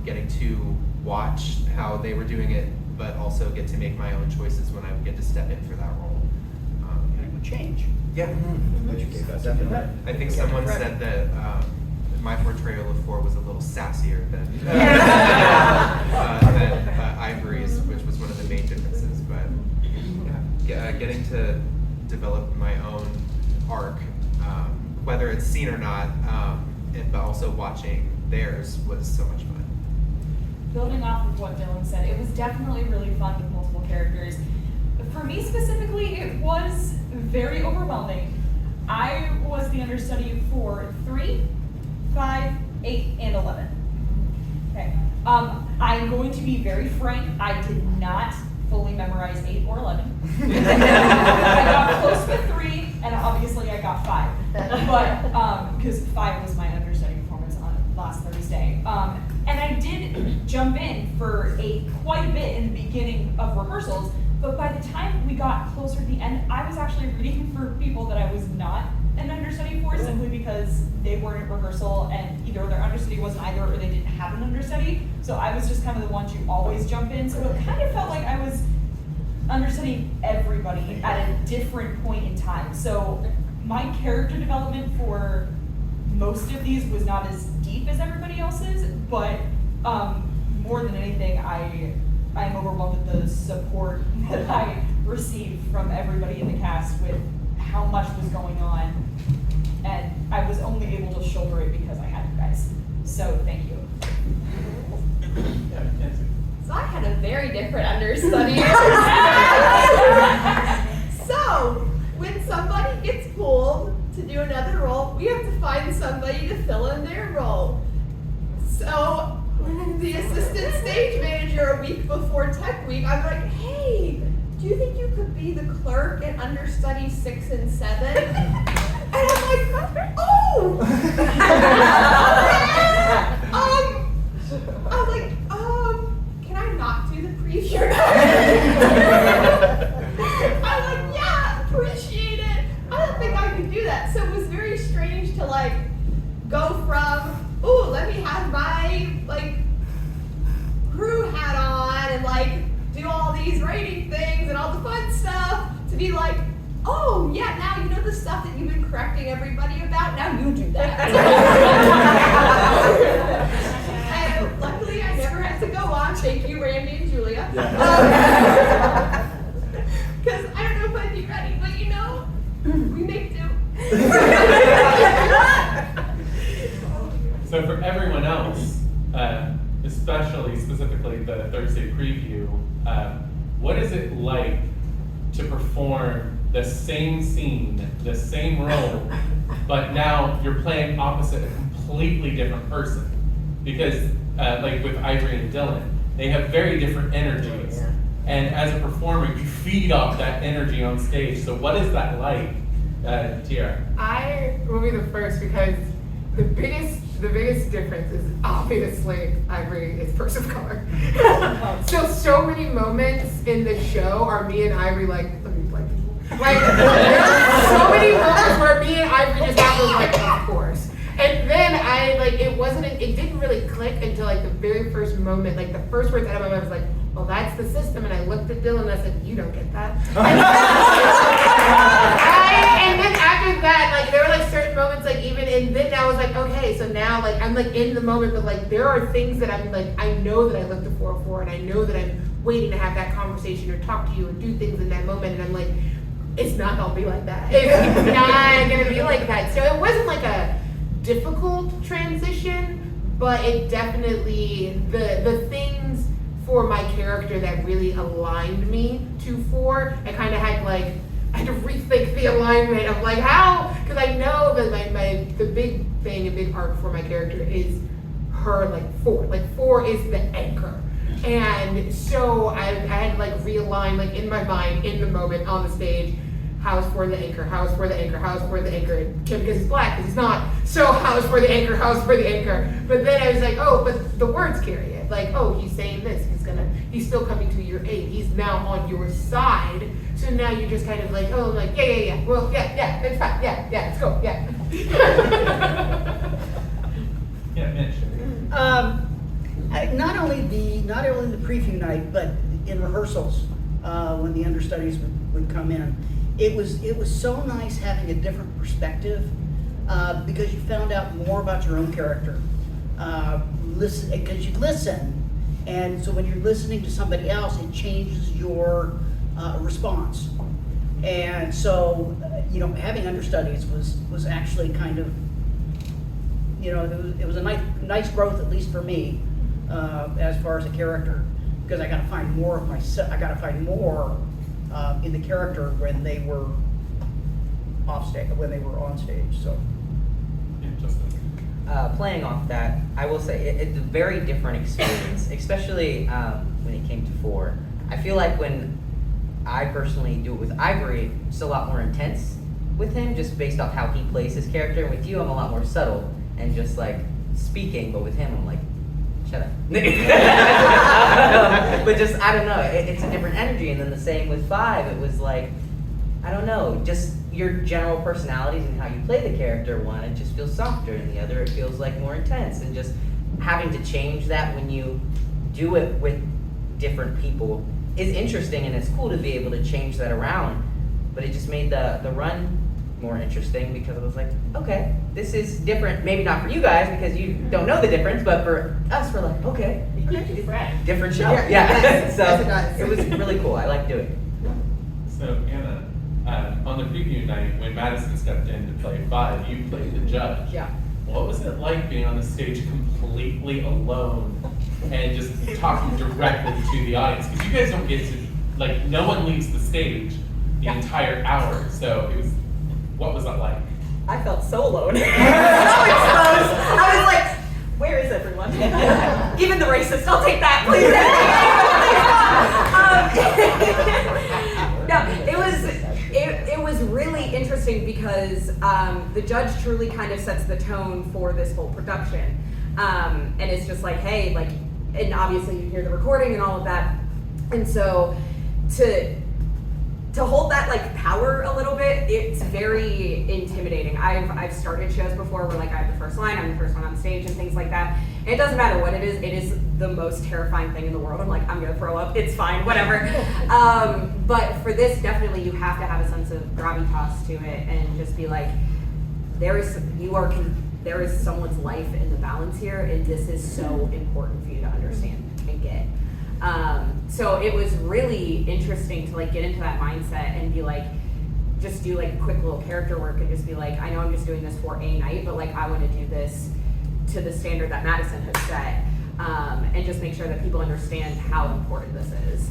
getting to watch how they were doing it, but also get to make my own choices when I would get to step in for that role. Change. Yeah. Definitely. I think someone said that my portrayal of 4 was a little sassier than Ivory's, which was one of the main differences. But yeah, getting to develop my own arc, whether it's seen or not, but also watching theirs was so much fun. Building off of what Dylan said, it was definitely really fun with multiple characters. For me specifically, it was very overwhelming. I was the understudy for 3, 5, 8, and 11. Okay. I'm going to be very frank, I did not fully memorize 8 or 11. I got close to 3, and obviously I got 5. But, because 5 was my understudy performance on last Thursday. And I did jump in for quite a bit in the beginning of rehearsals, but by the time we got closer to the end, I was actually reading for people that I was not an understudy for, simply because they weren't at rehearsal and either their understudy wasn't either or they didn't have an understudy. So I was just kind of the one to always jump in. So it kind of felt like I was understudying everybody at a different point in time. So my character development for most of these was not as deep as everybody else's, but more than anything, I am overwhelmed with the support that I received from everybody in the cast with how much was going on, and I was only able to shoulder it because I had you guys. So thank you. So I had a very different understudy. So when somebody gets pulled to do another role, we have to find somebody to fill in their role. So the assistant stage manager a week before Tech Week, I'm like, hey, do you think you could be the clerk and understudy 6 and 7? And I'm like, oh! I was like, can I not do the preview? I'm like, yeah, appreciate it. I don't think I could do that. So it was very strange to go from, ooh, let me have my crew hat on and do all these rating things and all the fun stuff, to be like, oh yeah, now you know the stuff that you've been correcting everybody about, now you do that. And luckily I never had to go on. Thank you, Randy and Julia. Because I don't know if I'd be ready, but we make do. So for everyone else, especially specifically what is it like to perform the same scene, the same role, but now you're playing opposite a completely different person? Because like with Ivory and Dylan, they have very different energies. Yeah. And as a performer, you feed off that energy on stage. So what is that like, Tiara? I will be the first because the biggest difference is obviously Ivory is person of color. So many moments in the show are me and Ivory like, let me like there are so many moments where me and Ivory just have those like, of course. And then it didn't really click until like the very first moment, like the first words out of my mouth was like, well, that's the system. And I looked at Dylan and I said, you don't get that. And then after that, like there were like certain moments, like even, and then I was like, okay, so now like I'm like in the moment, but like there are things that I'm like, I know that I looked for, and I know that I'm waiting to have that conversation or talk to you or do things in that moment, and I'm like, it's not gonna be like that. It's not gonna be like that. So it wasn't like a difficult transition, but it definitely, the things for my character that really aligned me to 4, I kind of had to rethink the alignment of like how, because I know that the big thing, a big arc for my character is her, like 4. Like 4 is the anchor. And so I had to like realign like in my mind, in the moment, on the stage, how is 4 the anchor, how is 4 the anchor, how is 4 the anchor, and because he's black, because he's not, so how is 4 the anchor, how is 4 the anchor, but then I was like, oh, but the words carry it, like, oh, he's saying this, he's still coming to your aid, he's now on your side, so now you're just kind of like, oh, like, yeah, well, yeah, it's fine, yeah, let's go, yeah. Yeah, Mitch. Not only the preview night, but in rehearsals, when the understudies would come in, it was so nice having a different perspective, because you found out more about your own character. Because you listen, and so when you're listening to somebody else, it changes your response. And so, having understudies was actually kind of, it was a nice growth, at least for me, as far as a character, because I got to find more of myself. I got to find more in the character when they were on stage. So, Yeah, Justin. Playing off that, I will say it's a very different experience, especially when it came to 4. I feel like when I personally do it with Ivory, it's a lot more intense with him, just based off how he plays his character. And with you, I'm a lot more subtle and just like speaking, but with him, I'm like, shut up. But just, I don't know, it's a different energy. And then the same with 5, it was like, I don't know, just your general personalities and how you play the character. One, it just feels softer, and the other, it feels like more intense. And just having to change that when you do it with different people is interesting, and it's cool to be able to change that around. But it just made the run more interesting, because it was like, okay, this is different. Maybe not for you guys because you don't know the difference, but for us, we're like, okay, different show. Yeah. So it was really cool. I like doing it. So Anna, on the preview night, when Madison stepped in to play 5, you played the judge. Yeah. What was it like being on the stage completely alone and just talking directly to the audience? Because you guys don't get to, like, no one leaves the stage the entire hour. So what was that like? I felt so alone. So exposed. I was like, where is everyone? Even the racist, I'll take that, please. No, it was really interesting because the judge truly kind of sets the tone for this whole production. And it's just like, hey, like, and obviously you hear the recording and all of that. And so to hold that like power a little bit, it's very intimidating. I've started shows before where like I have the first line, I'm the first one on stage and things like that. And it doesn't matter what it is the most terrifying thing in the world. I'm like, I'm gonna throw up, it's fine, whatever. But for this, definitely you have to have a sense of gravitas to it and just be like, there is someone's life in the balance here, and this is so important for you to understand and get. So it was really interesting to like get into that mindset and be like, just do like quick little character work and just be like, I know I'm just doing this for a night, but like I want to do this to the standard that Madison has set, and just make sure that people understand how important this is.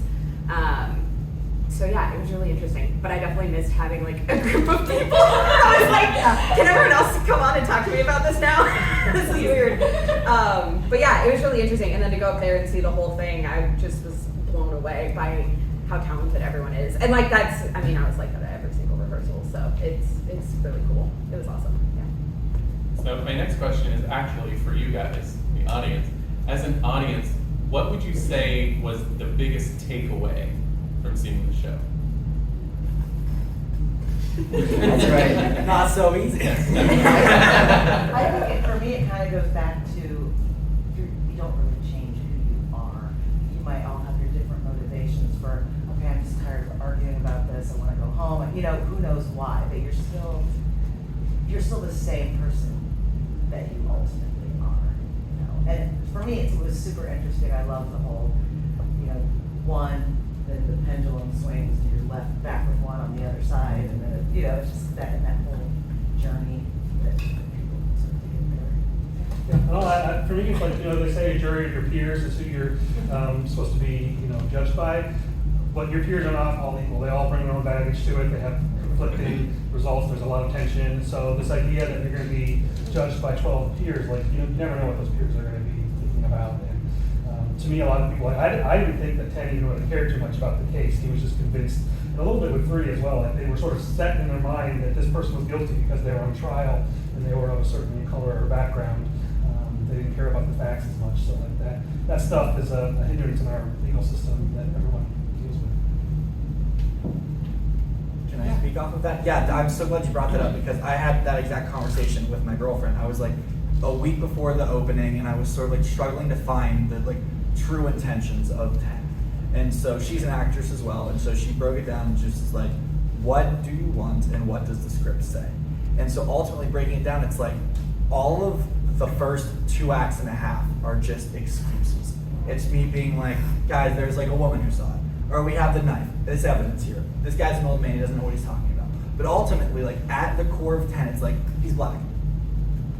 so yeah, it was really interesting, but I definitely missed having like a group of people. I was like, can everyone else come on and talk to me about this now? This is weird. But yeah, it was really interesting. And then to go up there and see the whole thing, I just was blown away by how talented everyone is. And like I was like that at every single rehearsal, so it's really cool. It was awesome. Yeah. So my next question is actually for you guys, the audience. As an audience, what would you say was the biggest takeaway from seeing the show? That's right. Not so easy. I think for me, it kind of goes back to you don't really change who you are. You might all have your different motivations for, okay, I'm just tired of arguing about this. I want to go home. And, who knows why? But you're still the same person that you ultimately are. And for me, it was super interesting. I love the whole, then the pendulum swings and you're left back with one on the other side, and then it's just that whole journey that people sort of get there. Yeah, for me, it's like, they say a jury of your peers is who you're supposed to be, judged by. But your peers are not all equal. They all bring their own baggage to it. They have conflicting results. There's a lot of tension. So this idea that you're going to be judged by 12 peers, like, you never know what those peers are going to be thinking about. And to me, a lot of people, I didn't think that Teddy really cared too much about the case. He was just convinced, and a little bit with 3 as well. Like, they were sort of set in their mind that this person was guilty because they were on trial and they were of a certain color or background. They didn't care about the facts as much. So like that stuff is a hindrance in our legal system that everyone deals with. Can I speak off of that? Yeah, I'm so glad you brought that up because I had that exact conversation with my girlfriend. I was like a week before the opening, and I was sort of like struggling to find the true intentions of 10. And so she's an actress as well, and so she broke it down and just like, what do you want and what does the script say? And so ultimately breaking it down, it's like all of the first 2 acts and a half are just excuses. It's me being like, guys, there's like a woman who saw it. Or we have the knife. There's evidence here. This guy's an old man. He doesn't know what he's talking about. But ultimately, like at the core of 10, it's like, he's black.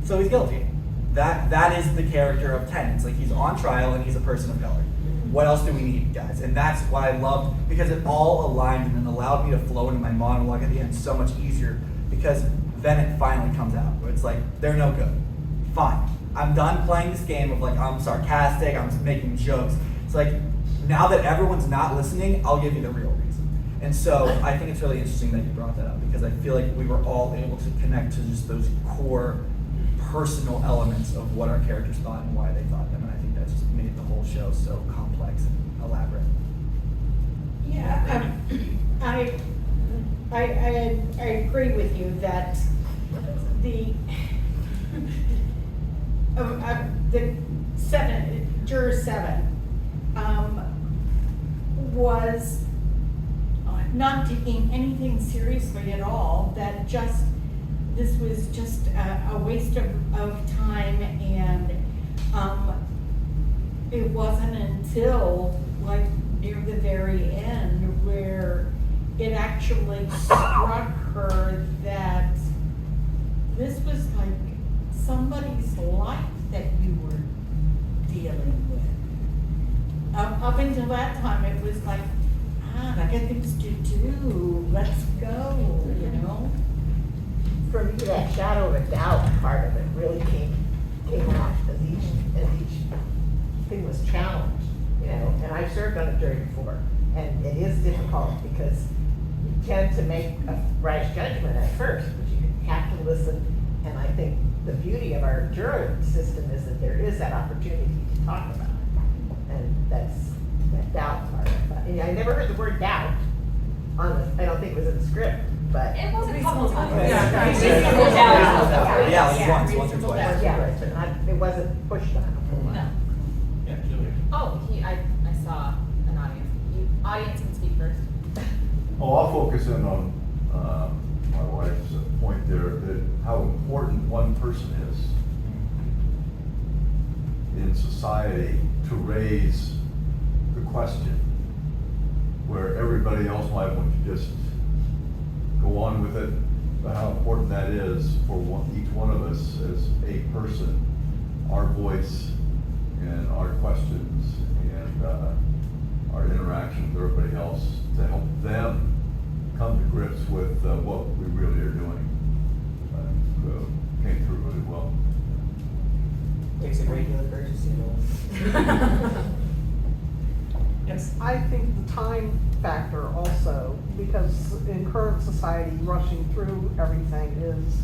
So he's guilty. That is the character of 10. It's like he's on trial and he's a person of color. What else do we need, guys? And that's what I loved, because it all aligned and it allowed me to flow into my monologue at the end so much easier, because then it finally comes out. Where it's like, they're no good. Fine. I'm done playing this game of like, I'm sarcastic, I'm making jokes. It's like, now that everyone's not listening, I'll give you the real reason. And so I think it's really interesting that you brought that up, because I feel like we were all able to connect to just those core personal elements of what our characters thought and why they thought them. And I think that just made the whole show so complex and elaborate. Yeah, I agree with you that the juror 7 was not taking anything seriously at all. That this was just a waste of time, and it wasn't until like near the very end where it actually struck her that this was like somebody's life that you were dealing with. Up until that time, it was like, I got things to do, let's go, For me, that shadow of doubt part of it really came out as each thing was challenged, And I've served on a jury before, and it is difficult because you tend to make a rash judgment at first, but you have to listen. And I think the beauty of our jury system is that there is that opportunity to talk about it, and that's that doubt part. I never heard the word doubt I don't think it was in the script, but it was a couple times. Yeah, once or twice. Yeah, but it wasn't pushed on. No. Yeah, Julia. Oh, I saw an audience. Audience can speak first. Oh, I'll focus in on my wife's point there, that how important one person is in society to raise the question, where everybody else might want to just go on with it, but how important that is for each one of us as a person, our voice and our questions and our interaction with everybody else to help them what we really are doing. Came through really well. Takes a great deal of courage to see those. Yes. I think the time factor also, because in current society, rushing through everything is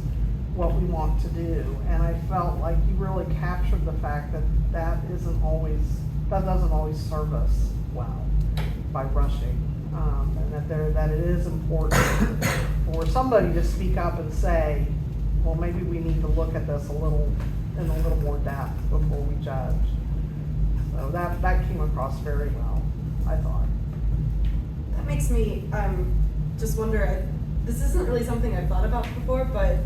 what we want to do. And I felt like you really captured the fact that that doesn't always serve us well by rushing. And that it is important for somebody to speak up and say, well, maybe we need to look at this in a little more depth before we judge. So that came across very well, I thought. That makes me just wonder, this isn't really something I've thought about before, but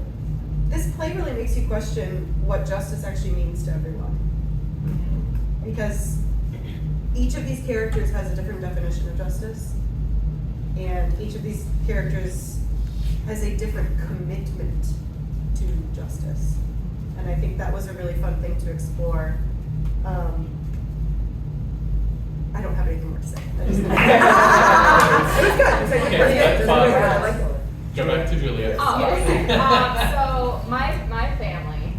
this play really makes you question what justice actually means to everyone. Because each of these characters has a different definition of justice, and each of these characters has a different commitment to justice. And I think that was a really fun thing to explore. I don't have anything more to say. I just it was good. It was like, Okay, I liked it. Go back to Julia. Oh, okay. So my family,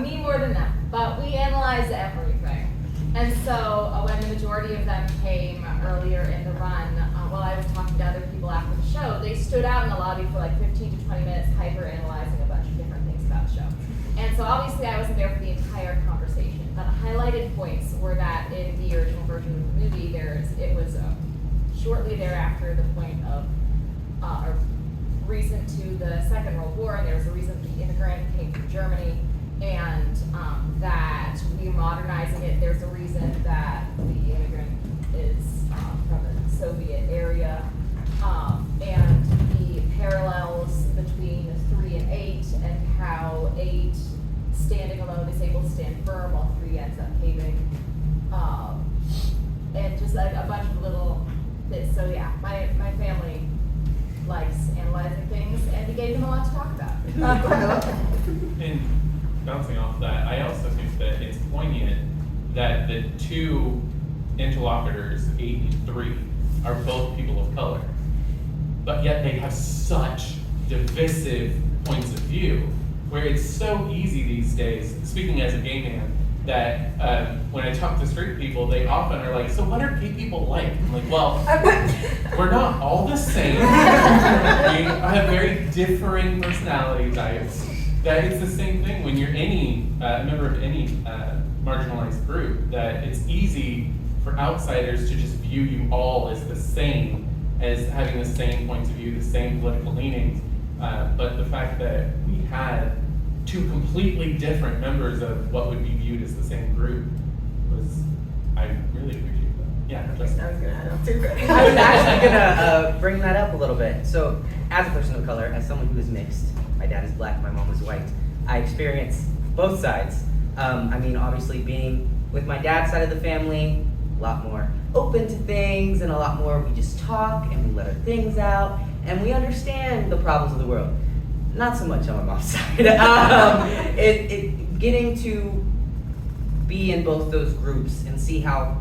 me more than them, but we analyze everything. And so when the majority of them came earlier in the run, while I was talking to other people after the show, they stood out in the lobby for like 15 to 20 minutes hyper-analyzing a bunch of different things about the show. And so obviously I wasn't there for the entire conversation, but the highlighted points were that in the original version of the movie, it was shortly thereafter the point of, or recent to the Second World War, and there was a reason the immigrant came from Germany, and that we're modernizing it. There's a reason that the immigrant is from the Soviet area, and the parallels between 3 and 8, and how 8 standing alone is able to stand firm while 3 ends up caving, and just like a bunch of little bits. So yeah, my family likes analyzing things, and we gave them a lot to talk about. And bouncing off that, I also think that it's poignant that the two interlocutors, 8 and 3, are both people of color, but yet they have such divisive points of view, where it's so easy these days, speaking as a gay man, that when I talk to straight people, they often are like, so what are gay people like? I'm like, well, we're not all the same. We have very differing personality types. That it's the same thing when you're a member of any marginalized group, that it's easy for outsiders to just view you all as the same, as having the same points of view, the same political leanings. But the fact that we had two completely different members of what would be viewed as the same group was, I really appreciate that. Yeah, Justin. I was gonna add on too. I was actually gonna bring that up a little bit. So, as a person of color, as someone who is mixed, my dad is black, my mom is white, I experience both sides. I mean, obviously being with my dad's side of the family, a lot more open to things, and a lot more we just talk and we let our things out, and we understand the problems of the world. Not so much on my mom's side. Getting to be in both those groups and see how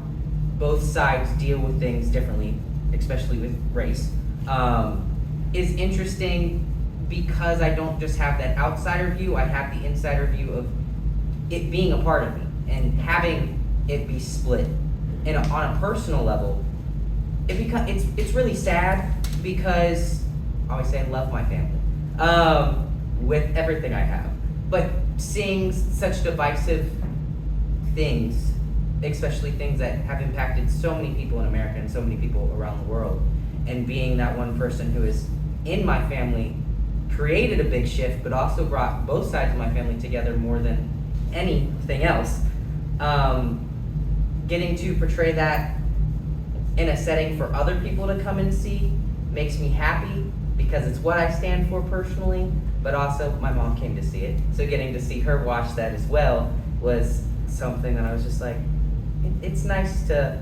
both sides deal with things differently, especially with race, is interesting, because I don't just have that outsider view, I have the insider view of it being a part of me and having it be split. And on a personal level, it's really sad, because I always say I love my family with everything I have. But seeing such divisive things, especially things that have impacted so many people in America and so many people around the world, and being that one person who is in my family, created a big shift, but also brought both sides of my family together more than anything else. Getting to portray that in a setting for other people to come and see makes me happy, because it's what I stand for personally, but also my mom came to see it. So getting to see her watch that as well was something that I was just like, it's nice to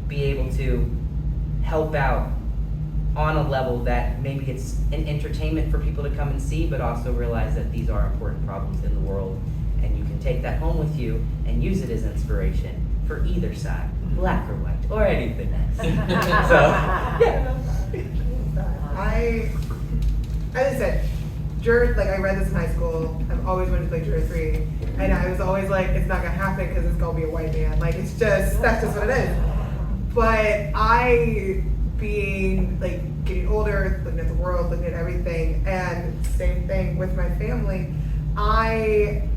be able to help out on a level that maybe it's an entertainment for people to come and see, but also realize that these are important problems in the world, and you can take that home with you and use it as inspiration for either side, black or white, or anything else. So, yeah. as I said, Juror, like I read this in high school. I've always wanted to play Juror 3. And I was always like, it's not gonna happen because it's gonna be a white man. Like it's just, that's just what it is. But I, being like getting older, looking at the world, looking at everything, and same thing with my family, I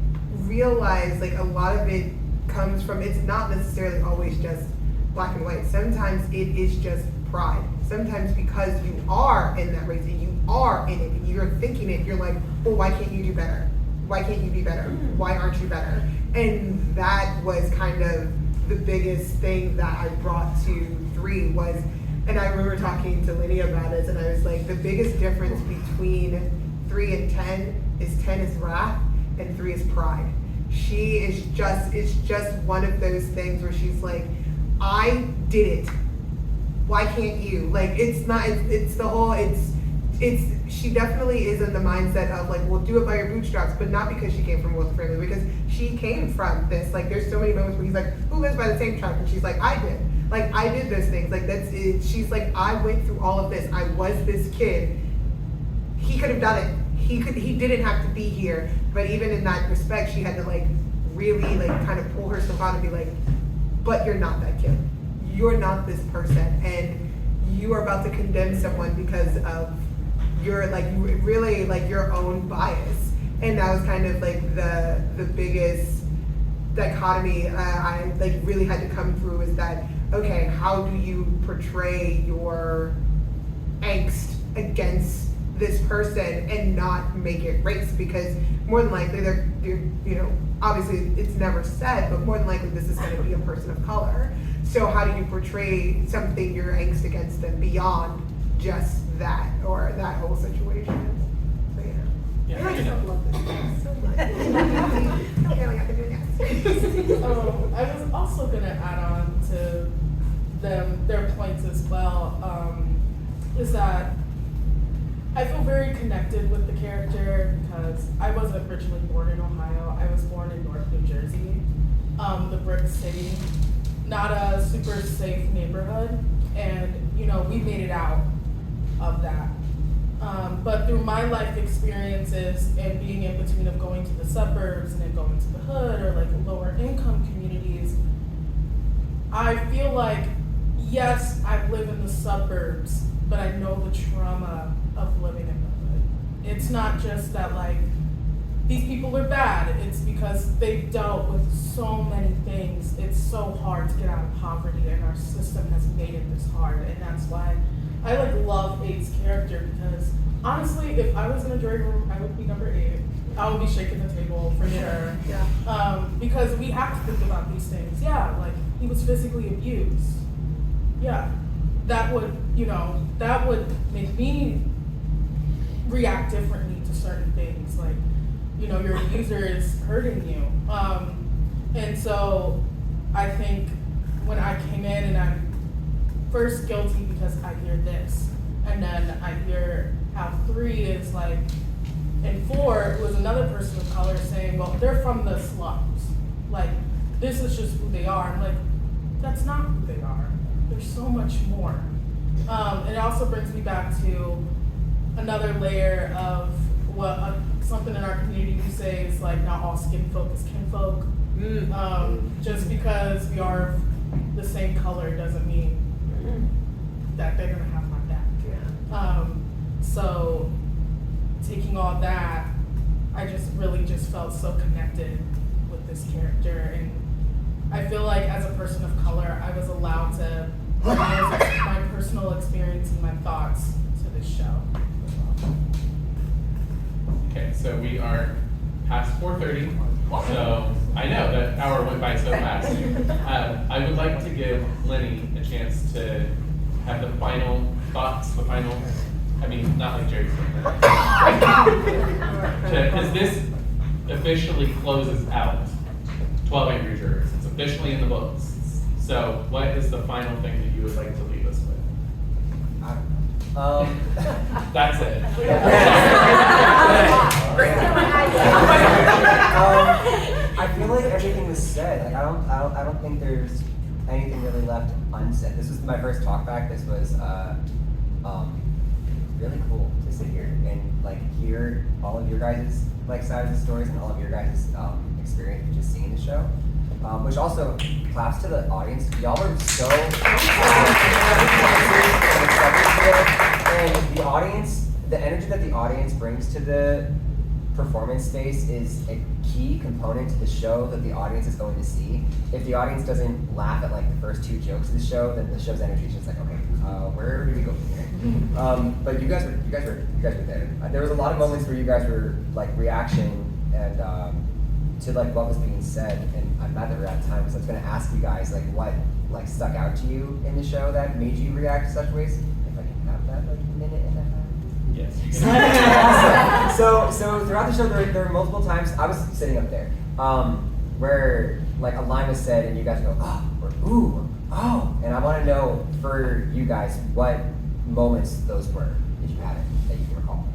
realized like a lot of it comes from, it's not necessarily always just black and white. Sometimes it is just pride. Sometimes because you are in that race and you are in it and you're thinking it, you're like, well, why can't you do better? Why can't you be better? Why aren't you better? And that was kind of the biggest thing that I brought to 3 was, and I remember talking to Lydia about it, and I was like, the biggest difference between 3 and 10 is 10 is wrath and 3 is pride. She is just, it's just one of those things where she's like, I did it. Why can't you? Like, it's not, it's the whole, she definitely is in the mindset of like, well, do it by your bootstraps, but not because she came from a wealthy family, because she came from this. Like, there's so many moments where he's like, who lives by the same track? And she's like, I did. Like, I did those things. Like, that's it. She's like, I went through all of this. I was this kid. He could have done it. He didn't have to be here. But even in that respect, she had to like really like kind of pull herself out and be like, but you're not that kid. You're not this person, and you are about to condemn someone because of your like really like your own bias. And that was kind of like the biggest dichotomy I like really had to come through, is that okay, how do you portray your angst against this person and not make it race? Because more than likely they're you know, obviously it's never said, but more than likely this is going to be a person of color. So how do you portray something, your angst against them, beyond just that or that whole situation? So yeah. Yeah, I just you know. love this so much. Okay, I got to do next. I was also gonna add on to their points as well, is that I feel very connected with the character because I wasn't originally born in Ohio. I was born in North New Jersey, the brick city, not a super safe neighborhood, and you know, we made it out of that. But through my life experiences and being in between of going to the suburbs and then going to the hood or like lower income communities, I feel like, yes, I live in the suburbs, but I know the trauma of living in the hood. It's not just that like, these people are bad, it's because they've dealt with so many things. It's so hard to get out of poverty, and our system has made it this hard, and that's why I like love 8's character, because honestly, if I was in a jury room, I would be number 8. I would be shaking the table for sure. Yeah. Because we have to think about these things. Yeah, like he was physically abused. Yeah, that would, you know, that would make me react differently to certain things. Like, you know, your abuser is hurting you. And so I think when I came in and I'm first guilty because I hear this, and then I hear how 3 is like, and 4 was another person of color saying, well, they're from the slums. Like, this is just who they are. I'm like, that's not who they are. There's so much more. And it also brings me back to another layer of what something in our community we say is like, not all skin folk is kinfolk. Just because we are the same color doesn't mean that they're gonna have my back. So taking all that, I just really just felt so connected with this character, and I feel like as a person of color, I was allowed to bring my personal experience and my thoughts to this show as well. Okay, so we are past 4:30, so I know that hour went by so fast. I would like to give Lenny a chance to have the final thoughts, I mean, not like Jerry's because this officially closes out 12 Angry Jurors. It's officially in the books. So what is the final thing that you would like to leave us with? That's it. I feel like everything was said. Like I don't think there's anything really left unsaid. This was my first talk back. This was really cool to sit here and like hear all of your guys' like sides of the stories and all of your guys' experience with just seeing the show. Which also claps to the audience. Y'all were so and the audience, the energy that the audience brings to the performance space is a key component to the show that the audience is going to see. If the audience doesn't laugh at like the first 2 jokes of the show, then the show's energy is just like, okay, where do we go from here? But you guys were there. There was a lot of moments where you guys were like reaction and to like what was being said, and I'm mad that we're out of time, so I was gonna ask you guys like what like stuck out to you in the show that made you react to such ways. If I can have that like minute and a half. Yes. So throughout the show, there were multiple times I was sitting up there, where like a line was said and you guys go, oh, or ooh, oh, and I want to know for you guys what moments those were, if you have it, that you can recall.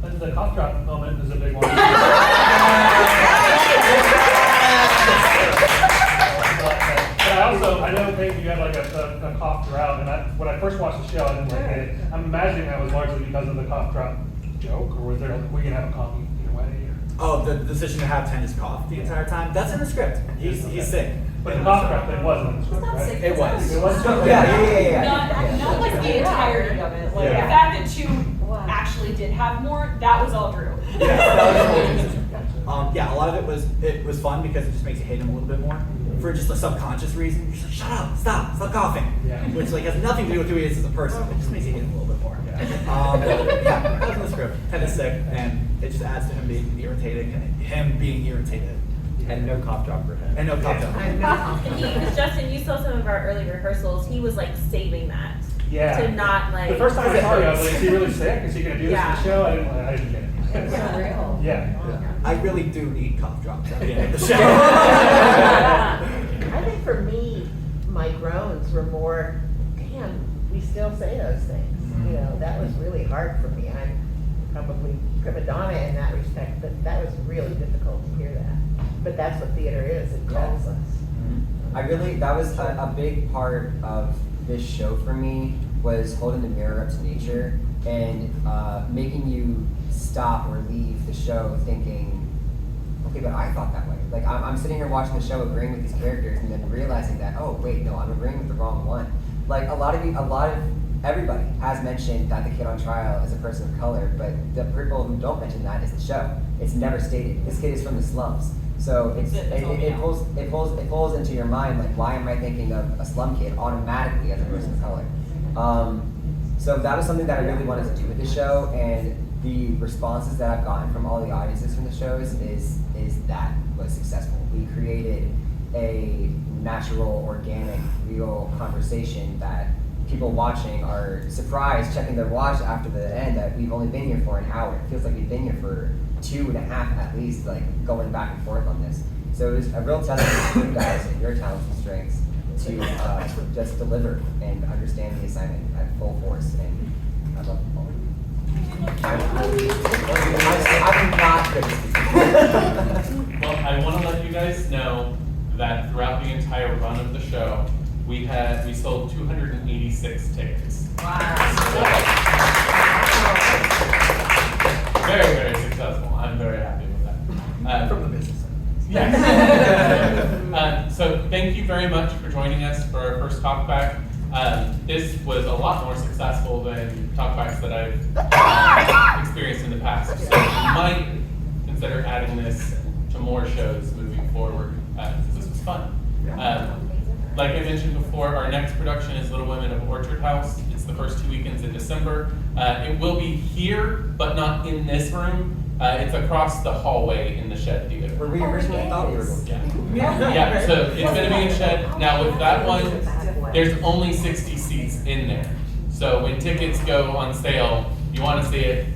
The cough drop moment is a big one. But I know Peyton, you had like a cough throughout, and when I first watched the show, I didn't like it. I'm imagining that was largely because of the cough drop joke, or was there we can have a coffee either way? Oh, the decision to have Tendus cough the entire time? That's in the script. He's sick. But the cough drop thing wasn't in the script, right? It was. It was? Yeah. Not like the entirety of it. Like the fact that 2 actually did have more, that was all Drew. Yeah, a lot of it was fun because it just makes you hate him a little bit more. For just a subconscious reason, you're just like, shut up, stop coughing. Yeah. Which like has nothing to do with who he is as a person. It just makes you hate him a little bit more. That was in the script. Ted is sick, and it just adds to him being irritating and him being irritated. And no cough drop for him. And no cough drop. And Justin, you saw some of our early rehearsals. He was like saving that. Yeah. To not like. The first time I saw you, I was like, is he really sick? Is he going to do this in the show? I didn't get it. It's so real. Yeah. I really do need cough drops at the end of the show. I think for me, my groans were more, damn, we still say those things. You know, that was really hard for me. I'm probably prima donna in that respect, but that was really difficult to hear that. But that's what theater is, it calls us. That was a big part of this show for me, was holding the mirror up to nature and making you stop or leave the show thinking, okay, but I thought that way. Like I'm sitting here watching the show, agreeing with these characters, and then realizing that, oh wait, no, I'm agreeing with the wrong one. Like everybody has mentioned that the kid on trial is a person of color, but the people who don't mention that is the show. It's never stated. This kid is from the slums. So it pulls into your mind, like, why am I thinking of a slum kid automatically as a person of color? So that was something that I really wanted to do with the show, and the responses that I've gotten from all the audiences from the shows is that was successful. We created a natural, organic, real conversation that people watching are surprised, checking their watch after the end, that we've only been here for an hour. It feels like we've been here for 2.5 at least, like going back and forth on this. So it was a real testament to you guys and your talents and strengths to just deliver and understand the assignment at full force. And I love all of you. I'm not good at speaking. Well, I want to let you guys know that throughout the entire run of the show, we sold 286 tickets. Very, very successful. I'm very happy with that. From the business side. Yes. So thank you very much for joining us for our first talkback. This was a lot more successful than talkbacks that I've experienced in the past. So you might consider adding this to more shows moving forward, because this was fun. Like I mentioned before, our next production is Little Women of Orchard House. It's the first 2 weekends in December. It will be here, but not in this room. It's across the hallway in the Shed Theater. Where we originally thought we were going to. Yeah, so it's going to be in Shed. Now with that one, there's only 60 seats in there. So when tickets go on sale, you want to see it,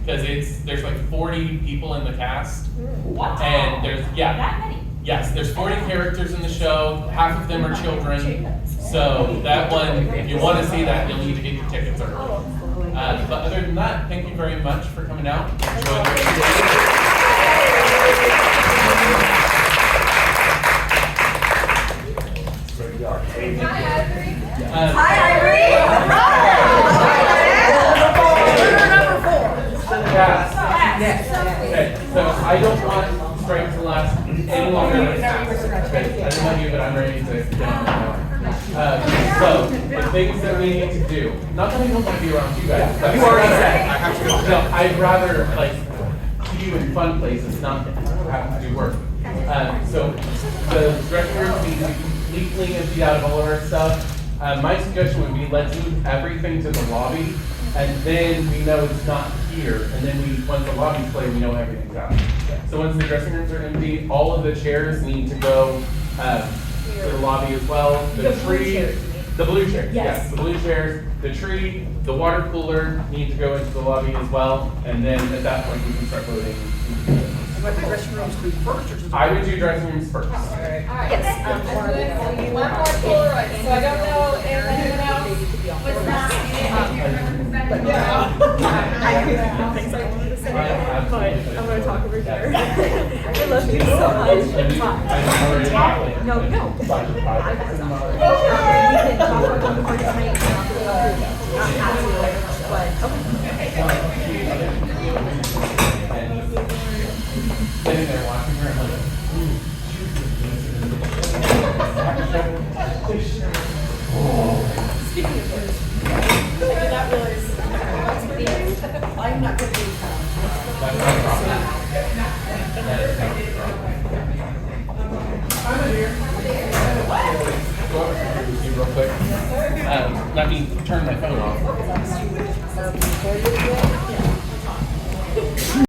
because there's like 40 people in the cast. What? And there's, That many? Yes, there's 40 characters in the show, half of them are children, so that one, if you want to see that, you'll need to get your tickets early. But other than that, thank you very much for coming out. Enjoy Hi, Ivory. Hi, Ivory. Okay, so I don't want strike to last any longer than half. Okay, I don't know you, but I'm ready to get on the phone. So, the things that we need to do, not that I don't want to be around you guys, but You already said. I have to go. No, I'd rather like see you in fun places, not have to do work. So, the dressing rooms need to be completely emptied out of all of our stuff. My suggestion would be let's move everything to the lobby, and then we know it's not here, and then once the lobby's clear, we know everything's out. So once the dressing rooms are empty, all of the chairs need to go to the lobby as well. The tree, the blue chairs, yes, the blue chairs, the tree, the water cooler need to go into the lobby as well, and then at that point we can start voting. What the dressing rooms do first, or just? I would do dressing rooms first. Alright, one more Polaroid, so I don't know if anyone else was not I have things I wanted to say, but I'm gonna talk over here. I love you so much. No, no. We can talk about the party tonight. Sitting there watching her, I'm like, Speaking of which, I did not realize, I'm not gonna be real quick. Let me turn my phone off.